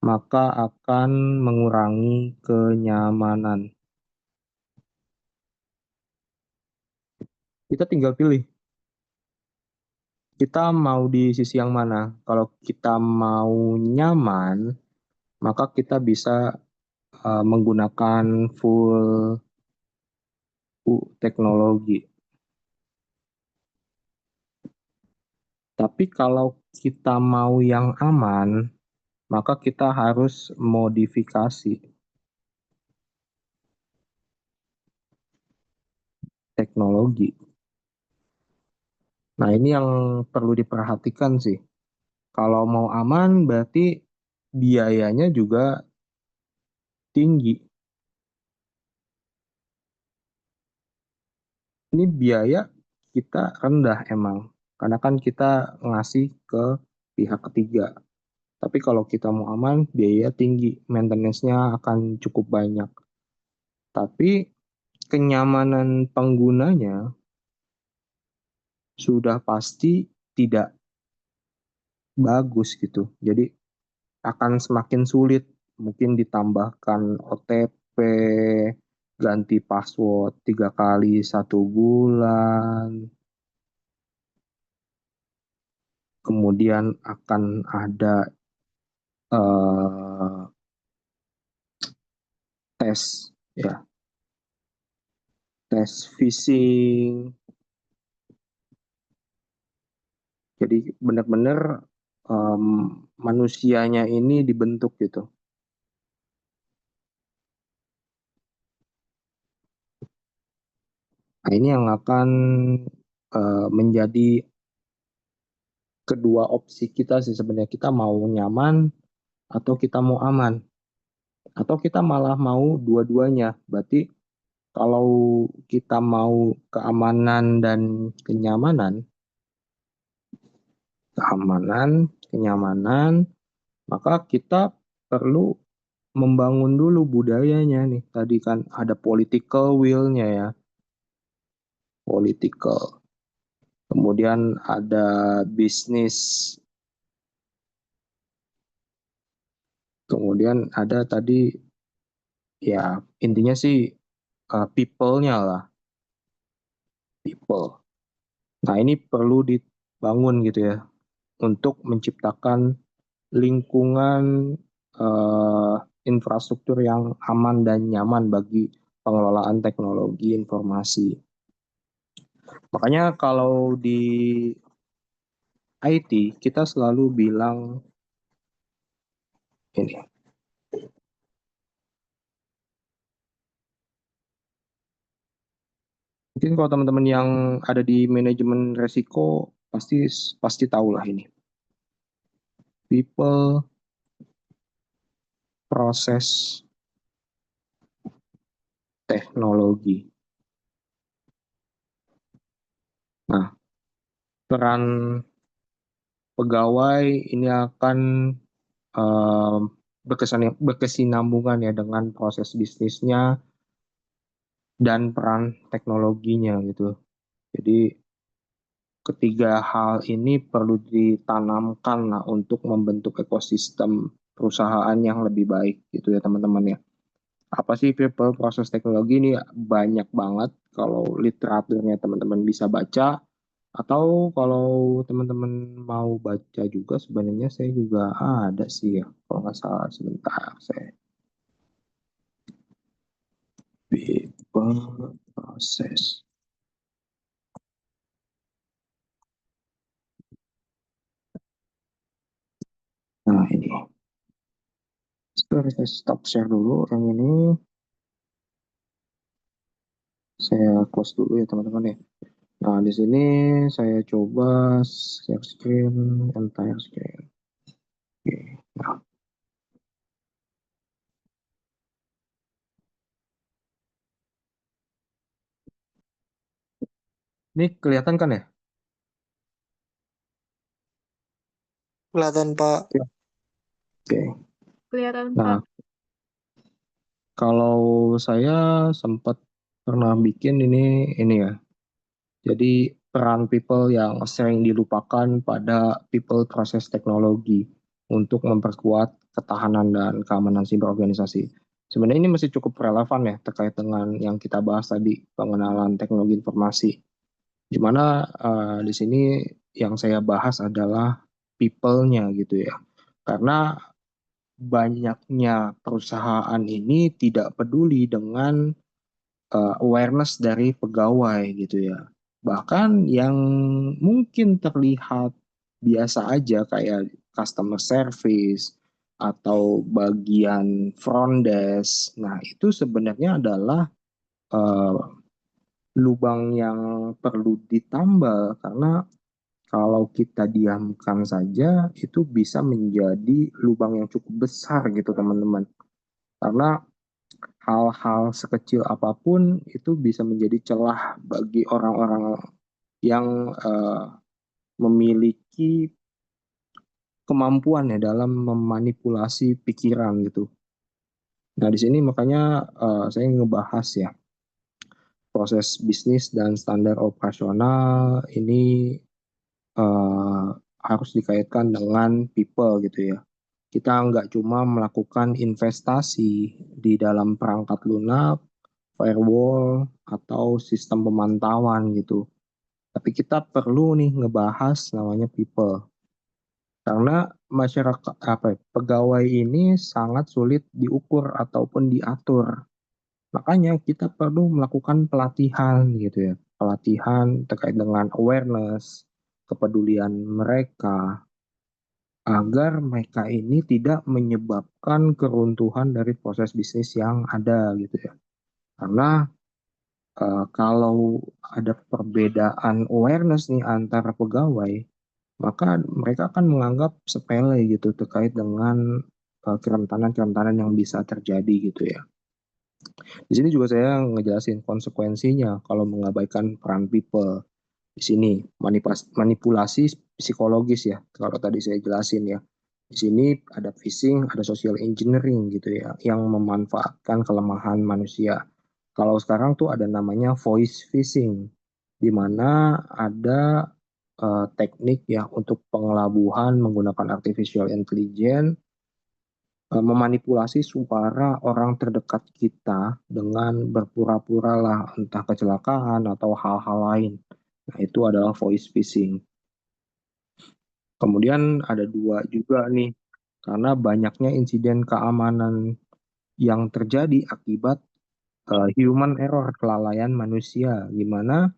maka akan mengurangi kenyamanan. Kita tinggal pilih, kita mau di sisi yang mana. Kalau kita mau nyaman, maka kita bisa menggunakan full teknologi. Tapi kalau kita mau yang aman, maka kita harus modifikasi teknologi. Nah, ini yang perlu diperhatikan sih. Kalau mau aman berarti biayanya juga tinggi. Ini biaya kita rendah emang. Karena kan kita ngasih ke pihak ketiga. Tapi kalau kita mau aman, biaya tinggi. Maintenance-nya akan cukup banyak. Tapi kenyamanan penggunanya sudah pasti tidak bagus gitu. Jadi akan semakin sulit. Mungkin ditambahkan OTP, ganti password 3 kali 1 bulan. Kemudian akan ada tes ya, tes phishing. Jadi benar-benar manusianya ini dibentuk gitu. Nah, ini yang akan menjadi kedua opsi kita sih sebenarnya. Kita mau nyaman atau kita mau aman, atau kita malah mau dua-duanya. Berarti kalau kita mau keamanan dan kenyamanan, maka kita perlu membangun dulu budayanya nih. Tadi kan ada political will-nya ya, political. Kemudian ada bisnis. Kemudian ada tadi ya intinya sih people-nya lah, people. Nah, ini perlu dibangun gitu ya untuk menciptakan lingkungan infrastruktur yang aman dan nyaman bagi pengelolaan teknologi informasi. Makanya kalau di IT kita selalu bilang ini. Mungkin kalau teman-teman yang ada di manajemen resiko pasti tahu lah ini. People, proses, teknologi. Nah, peran pegawai ini akan berkesinambungan ya dengan proses bisnisnya dan peran teknologinya gitu. Jadi ketiga hal ini perlu ditanamkan lah untuk membentuk ekosistem perusahaan yang lebih baik gitu ya teman-teman ya. Apa sih people, proses, teknologi ini banyak banget kalau literaturnya teman-teman bisa baca, atau kalau teman-teman mau baca juga sebenarnya saya juga ada sih ya kalau nggak salah, sebentar saya people proses. Nah ini, saya stop share dulu yang ini, saya close dulu ya teman-teman ya. Nah di sini saya coba share screen, entire screen. Oke, nah ini kelihatan kan ya? Kelihatan Pak. Oke. Kelihatan Nah, Pak. kalau saya sempat pernah bikin ini ya. Jadi peran people yang sering dilupakan pada people proses teknologi untuk memperkuat ketahanan dan keamanan siber organisasi. Sebenarnya ini masih cukup relevan ya terkait dengan yang kita bahas tadi, pengenalan teknologi informasi. Di mana di sini yang saya bahas adalah people-nya gitu ya. Karena banyaknya perusahaan ini tidak peduli dengan awareness dari pegawai gitu ya. Bahkan yang mungkin terlihat biasa aja kayak customer service atau bagian front desk. Nah, itu sebenarnya adalah uh, lubang yang perlu ditambal, karena kalau kita diamkan saja itu bisa menjadi lubang yang cukup besar gitu teman-teman. Karena hal-hal sekecil apapun itu bisa menjadi celah bagi orang-orang yang memiliki kemampuan ya dalam memanipulasi pikiran gitu. Nah, di sini makanya saya ngebahas ya proses bisnis dan standar operasional ini harus dikaitkan dengan people gitu ya. Kita nggak cuma melakukan investasi di dalam perangkat lunak, firewall, atau sistem pemantauan gitu. Tapi kita perlu nih ngebahas namanya people. Karena masyarakat pegawai ini sangat sulit diukur ataupun diatur. Makanya kita perlu melakukan pelatihan gitu ya. Pelatihan terkait dengan awareness, kepedulian mereka, agar mereka ini tidak menyebabkan keruntuhan dari proses bisnis yang ada gitu ya. Karena kalau ada perbedaan awareness nih antara pegawai, maka mereka akan menganggap sepele gitu terkait dengan kerentanan-kerentanan yang bisa terjadi gitu ya. Di sini juga saya ngejelasin konsekuensinya kalau mengabaikan peran people. Di sini manipulasi psikologis ya, kalau tadi saya jelasin ya. Di sini ada phishing, ada social engineering gitu ya, yang memanfaatkan kelemahan manusia. Kalau sekarang tuh ada namanya voice phishing, di mana ada teknik ya untuk pengelabuhan menggunakan artificial intelligence, memanipulasi suara orang terdekat kita dengan berpura-pura lah entah kecelakaan atau hal-hal lain. Nah, itu adalah voice phishing. Kemudian ada dua juga nih, karena banyaknya insiden keamanan yang terjadi akibat human error, kelalaian manusia, gimana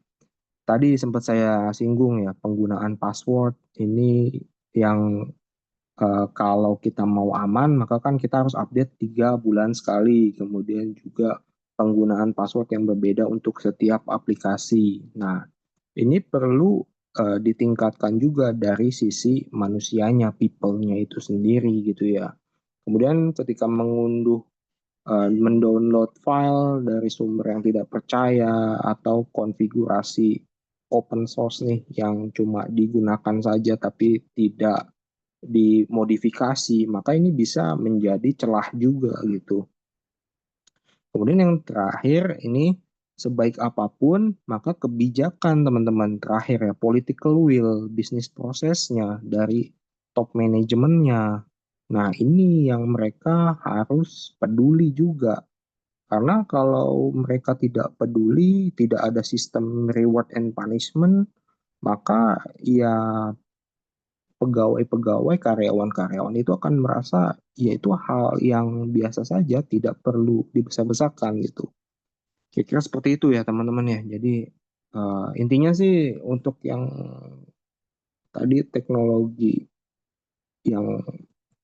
tadi sempat saya singgung ya, penggunaan password ini yang kalau kita mau aman, maka kan kita harus update 3 bulan sekali. Kemudian juga penggunaan password yang berbeda untuk setiap aplikasi. Nah, ini perlu ditingkatkan juga dari sisi manusianya, people-nya itu sendiri gitu ya. Kemudian ketika mendownload file dari sumber yang tidak percaya atau konfigurasi open source nih yang cuma digunakan saja tapi tidak dimodifikasi, maka ini bisa menjadi celah juga gitu. Kemudian yang terakhir ini sebaik apapun maka kebijakan teman-teman terakhir ya political will, bisnis prosesnya dari top manajemennya. Nah, ini yang mereka harus peduli juga. Karena kalau mereka tidak peduli, tidak ada sistem reward and punishment, maka ya pegawai-pegawai, karyawan-karyawan itu akan merasa ya itu hal yang biasa saja, tidak perlu dibesar-besarkan gitu. Kira-kira seperti itu ya teman-teman ya. Jadi intinya sih untuk yang tadi teknologi yang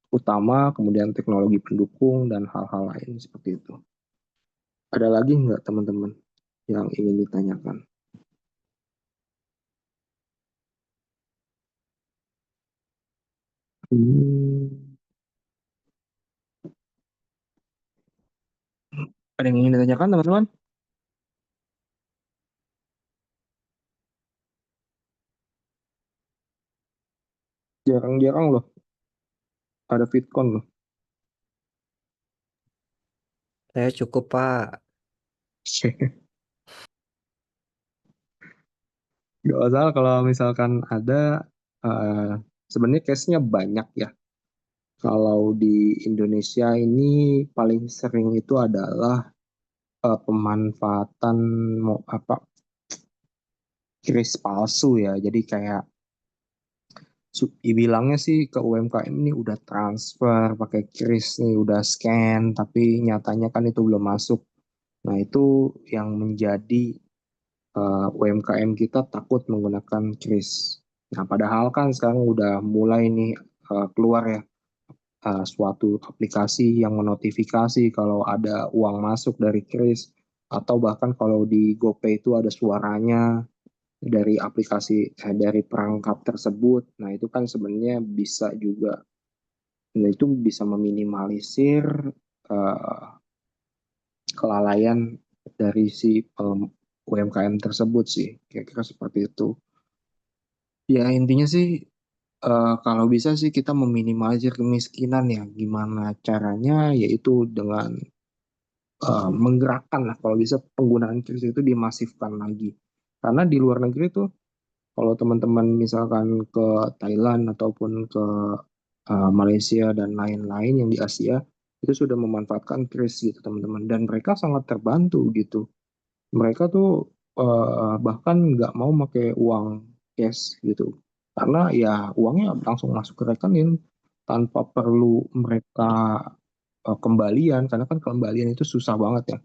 utama, kemudian teknologi pendukung dan hal-hal lain seperti itu. Ada lagi nggak teman-teman yang ingin ditanyakan? Hmm, ada yang ingin ditanyakan teman-teman? Jarang-jarang loh ada Fitcon loh. Saya cukup, Pak. Gak masalah kalau misalkan ada, sebenarnya case-nya banyak ya. Kalau di Indonesia ini paling sering itu adalah pemanfaatan mau apa kris palsu ya. Jadi kayak dibilangnya sih ke UMKM ini udah transfer pakai kris nih, udah scan, tapi nyatanya kan itu belum masuk. Nah, itu yang menjadi UMKM kita takut menggunakan kris. Nah, padahal kan sekarang udah mulai nih keluar ya suatu aplikasi yang menotifikasi kalau ada uang masuk dari kris, atau bahkan kalau di GoPay itu ada suaranya dari aplikasi dari perangkat tersebut. Nah, itu kan sebenarnya bisa juga, nah, itu bisa meminimalisir uh, kelalaian dari si UMKM tersebut sih. Kira-kira seperti itu. Ya, intinya sih kalau bisa sih kita meminimalisir kemiskinan ya. Gimana caranya? Yaitu dengan menggerakkan lah kalau bisa penggunaan kris itu dimasifkan lagi. Karena di luar negeri tuh kalau teman-teman misalkan ke Thailand ataupun ke Malaysia dan lain-lain yang di Asia itu sudah memanfaatkan kris gitu teman-teman, dan mereka sangat terbantu gitu. Mereka tuh bahkan nggak mau pakai uang cash gitu, karena ya uangnya langsung masuk ke rekening tanpa perlu mereka kembalian, karena kan kembalian itu susah banget ya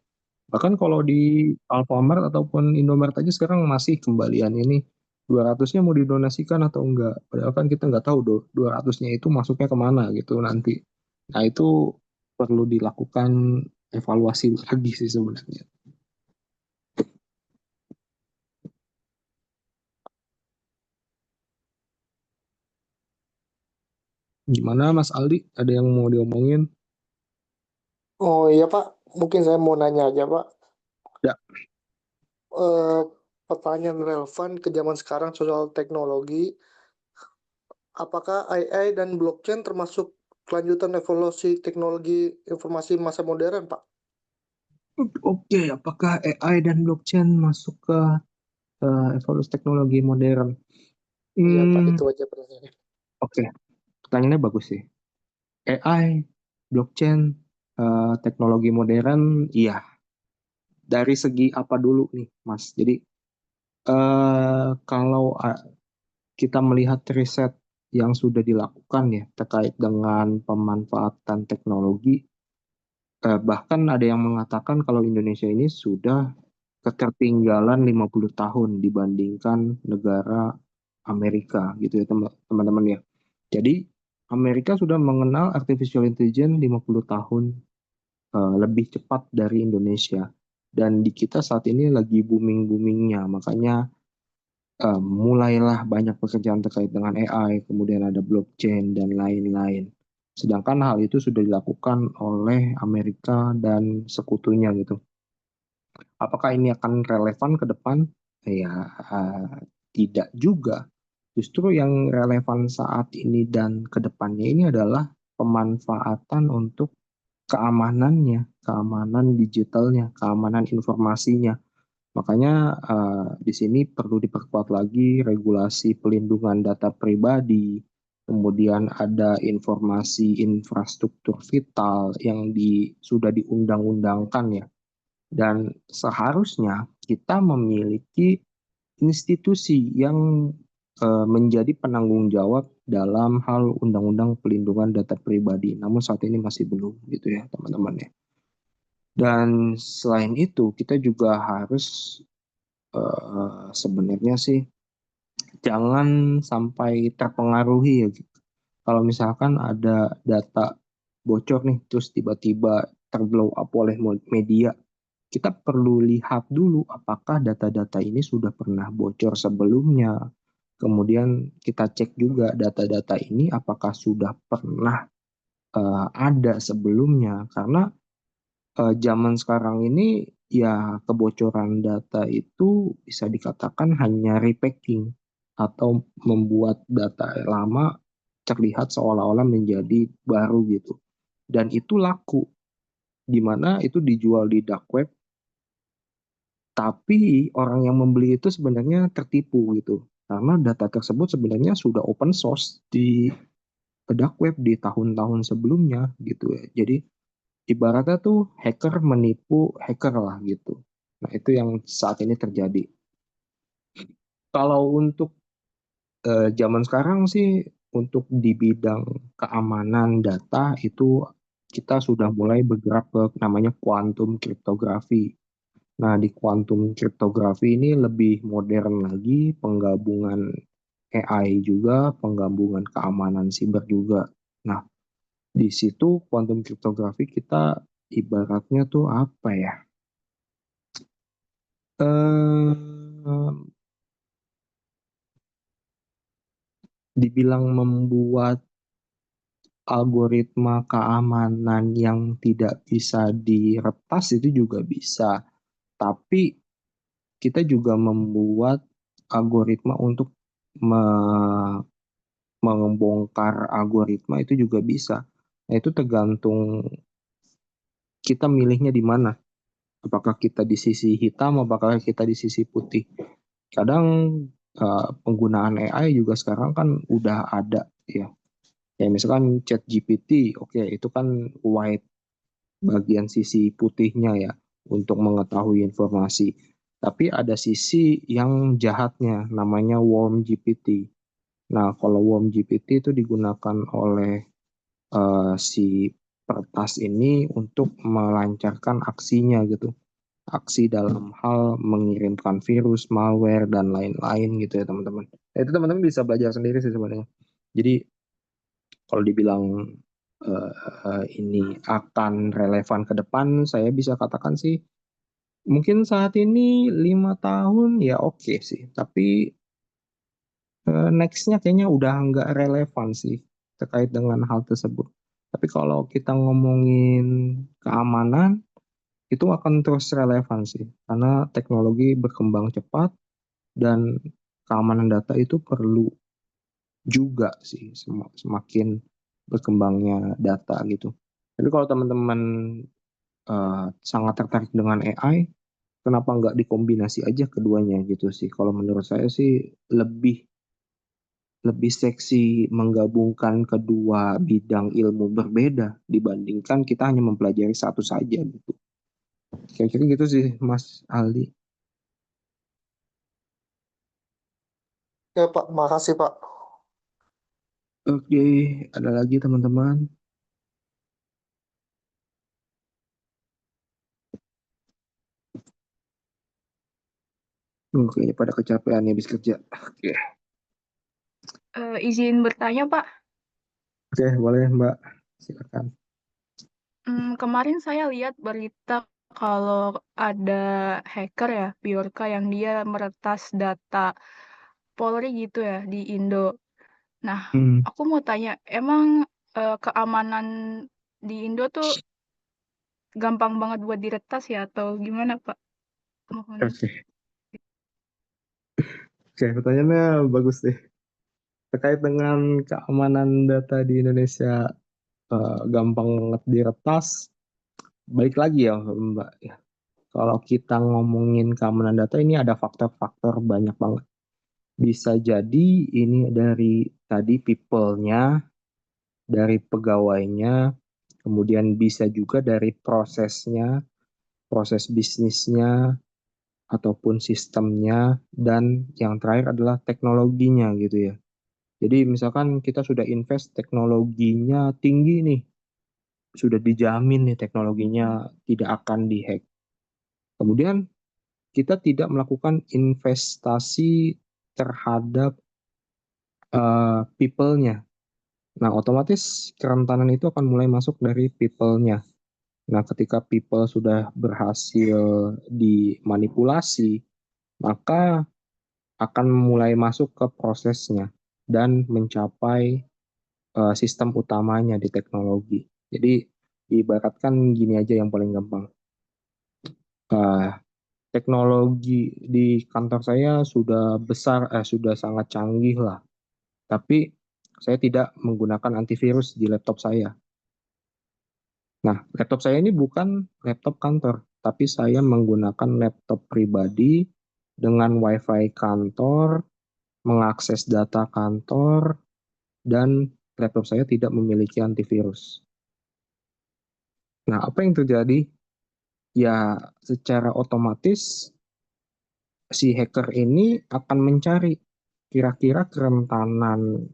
Bahkan kalau di Alfamart ataupun Indomaret aja sekarang masih kembalian ini 200-nya mau didonasikan atau enggak. Padahal kan kita nggak tahu 200-nya itu masuknya kemana gitu nanti. Nah itu perlu dilakukan evaluasi lagi sih sebenarnya. Gimana Mas Aldi? Ada yang mau diomongin? Oh iya Pak, mungkin saya mau nanya aja Pak. Ya, Eh, Pertanyaan relevan ke zaman sekarang soal teknologi. Apakah AI dan blockchain termasuk kelanjutan evolusi teknologi informasi masa modern Pak? oke. Apakah AI dan blockchain masuk ke evolusi teknologi modern? Iya Pak, Hmm, itu aja pertanyaannya. oke. Pertanyaannya bagus sih. AI, blockchain, teknologi modern, iya. Dari segi apa dulu nih, Mas? Jadi kalau kita melihat riset yang sudah dilakukan ya terkait dengan pemanfaatan teknologi, bahkan ada yang mengatakan kalau Indonesia ini sudah ketertinggalan 50 tahun dibandingkan negara Amerika gitu ya teman-teman ya. Jadi Amerika sudah mengenal artificial intelligence 50 tahun lebih cepat dari Indonesia. Dan di kita saat ini lagi booming-boomingnya, makanya mulailah banyak pekerjaan terkait dengan AI, kemudian ada blockchain dan lain-lain. Sedangkan hal itu sudah dilakukan oleh Amerika dan sekutunya gitu. Apakah ini akan relevan ke depan? Ya, tidak juga. Justru yang relevan saat ini dan ke depannya ini adalah pemanfaatan untuk keamanannya, keamanan digitalnya, keamanan informasinya. Makanya di sini perlu diperkuat lagi regulasi pelindungan data pribadi, kemudian ada informasi infrastruktur vital yang sudah diundang-undangkan ya. Dan seharusnya kita memiliki institusi yang menjadi penanggung jawab dalam hal undang-undang pelindungan data pribadi. Namun saat ini masih belum gitu ya teman-teman ya. Dan selain itu kita juga harus sebenarnya sih jangan sampai terpengaruhi ya. Kalau misalkan ada data bocor nih, terus tiba-tiba terblow up oleh media, kita perlu lihat dulu apakah data-data ini sudah pernah bocor sebelumnya. Kemudian kita cek juga data-data ini apakah sudah pernah ada sebelumnya. Karena zaman sekarang ini ya kebocoran data itu bisa dikatakan hanya repacking atau membuat data lama terlihat seolah-olah menjadi baru gitu. Dan itu laku, di mana itu dijual di dark web, tapi orang yang membeli itu sebenarnya tertipu gitu. Karena data tersebut sebenarnya sudah open source di dark web di tahun-tahun sebelumnya gitu ya. Jadi ibaratnya tuh hacker menipu hacker lah gitu. Nah, itu yang saat ini terjadi. Kalau untuk zaman sekarang sih untuk di bidang keamanan data itu kita sudah mulai bergerak ke namanya quantum cryptography. Nah, di quantum cryptography ini lebih modern lagi, penggabungan AI juga, penggabungan keamanan siber juga. Nah, di situ quantum cryptography kita ibaratnya tuh apa ya? eh Dibilang membuat algoritma keamanan yang tidak bisa diretas itu juga bisa. Tapi kita juga membuat algoritma untuk me- membongkar algoritma itu juga bisa. Nah, itu tergantung kita milihnya di mana. Apakah kita di sisi hitam, apakah kita di sisi putih. Kadang penggunaan AI juga sekarang kan udah ada ya. Ya misalkan chat GPT, oke, itu kan white bagian sisi putihnya ya untuk mengetahui informasi. Tapi ada sisi yang jahatnya namanya worm GPT. Nah, kalau worm GPT itu digunakan oleh si peretas ini untuk melancarkan aksinya gitu. aksi dalam hal mengirimkan virus, malware, dan lain-lain gitu ya teman-teman. Itu teman-teman bisa belajar sendiri sih sebenarnya. Jadi kalau dibilang ini akan relevan ke depan, saya bisa katakan sih mungkin saat ini 5 tahun ya oke sih, tapi nextnya kayaknya udah nggak relevan sih terkait dengan hal tersebut. Tapi kalau kita ngomongin keamanan, itu akan terus relevan sih, karena teknologi berkembang cepat dan keamanan data itu perlu juga sih semakin berkembangnya data gitu. Tapi kalau teman-teman sangat tertarik dengan AI, kenapa nggak dikombinasi aja keduanya gitu sih? Kalau menurut saya sih lebih lebih seksi menggabungkan kedua bidang ilmu berbeda dibandingkan kita hanya mempelajari satu saja gitu. Kira-kira gitu sih Mas Aldi. Ya Pak, makasih Pak. Oke, ada lagi teman-teman. Kayaknya pada kecapean habis kerja. Oke, Izin bertanya, Pak. oke boleh Mbak, silakan. Kemarin saya lihat berita kalau ada hacker ya, Bjorka yang dia meretas data Polri gitu ya di Indo. Nah, Hmm, aku mau tanya, emang keamanan di Indo tuh gampang banget buat diretas ya atau gimana, Pak? Mohon. oke, oke, pertanyaannya bagus deh. Terkait dengan keamanan data di Indonesia, gampang banget diretas. Balik lagi ya Mbak. Ya, kalau kita ngomongin keamanan data ini ada faktor-faktor banyak banget. Bisa jadi ini dari tadi people-nya, dari pegawainya, kemudian bisa juga dari prosesnya, proses bisnisnya, ataupun sistemnya, dan yang terakhir adalah teknologinya gitu ya. Jadi misalkan kita sudah invest teknologinya tinggi nih, sudah dijamin nih teknologinya tidak akan dihack. Kemudian kita tidak melakukan investasi terhadap people-nya. Nah, otomatis kerentanan itu akan mulai masuk dari people-nya. Nah, ketika people sudah berhasil dimanipulasi, maka akan mulai masuk ke prosesnya dan mencapai sistem utamanya di teknologi. Jadi, ibaratkan gini aja yang paling gampang. Uh, Teknologi di kantor saya sudah besar, sudah sangat canggih lah. Tapi saya tidak menggunakan antivirus di laptop saya. Nah, laptop saya ini bukan laptop kantor, tapi saya menggunakan laptop pribadi dengan WiFi kantor, mengakses data kantor, dan laptop saya tidak memiliki antivirus. Nah, apa yang terjadi? Ya, secara otomatis si hacker ini akan mencari kira-kira kerentanan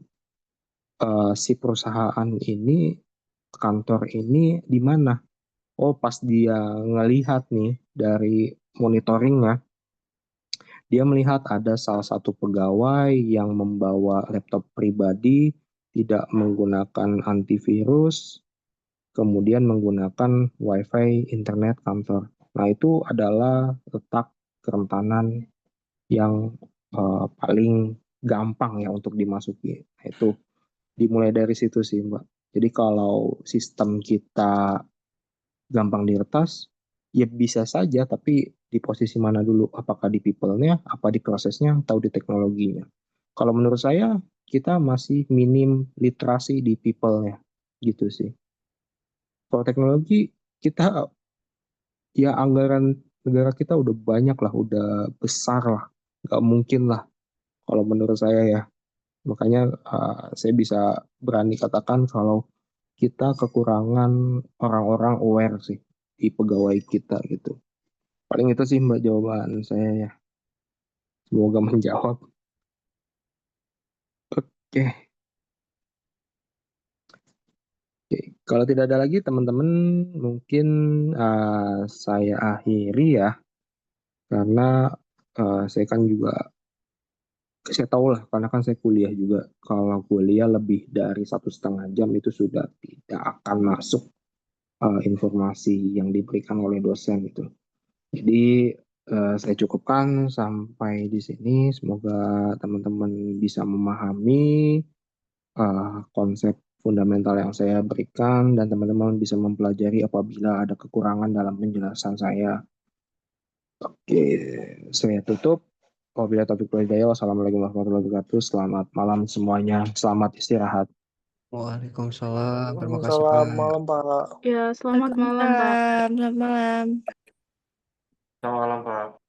si perusahaan ini, kantor ini di mana. Oh, pas dia ngelihat nih dari monitoringnya, dia melihat ada salah satu pegawai yang membawa laptop pribadi, tidak menggunakan antivirus, kemudian menggunakan WiFi internet kantor. Nah, itu adalah letak kerentanan yang paling gampang ya untuk dimasuki. Nah, itu dimulai dari situ sih, Mbak. Jadi kalau sistem kita gampang diretas, ya bisa saja, tapi di posisi mana dulu? Apakah di people-nya, apa di prosesnya, atau di teknologinya? Kalau menurut saya, kita masih minim literasi di people-nya, gitu sih. Kalau teknologi, kita ya anggaran negara kita udah banyak lah, udah besar lah. Nggak mungkin lah, kalau menurut saya ya. Makanya saya bisa berani katakan kalau kita kekurangan orang-orang aware sih di pegawai kita gitu. Paling itu sih Mbak jawaban saya ya. Semoga menjawab. Oke. Oke. Kalau tidak ada lagi teman-teman mungkin saya akhiri ya. Karena saya kan juga saya tahu lah, karena kan saya kuliah juga. Kalau kuliah lebih dari 1,5 jam itu sudah tidak akan masuk informasi yang diberikan oleh dosen gitu. Jadi saya cukupkan sampai di sini. Semoga teman-teman bisa memahami konsep fundamental yang saya berikan dan teman-teman bisa mempelajari apabila ada kekurangan dalam penjelasan saya. Oke, saya tutup. Wabillahi taufiq wal hidayah. Wassalamualaikum warahmatullahi wabarakatuh. Selamat malam semuanya. Selamat istirahat. Waalaikumsalam. Terima kasih Waalaikumsalam, Pak. malam Pak. Ya, selamat malam, Pak. Selamat malam. Selamat malam, Pak.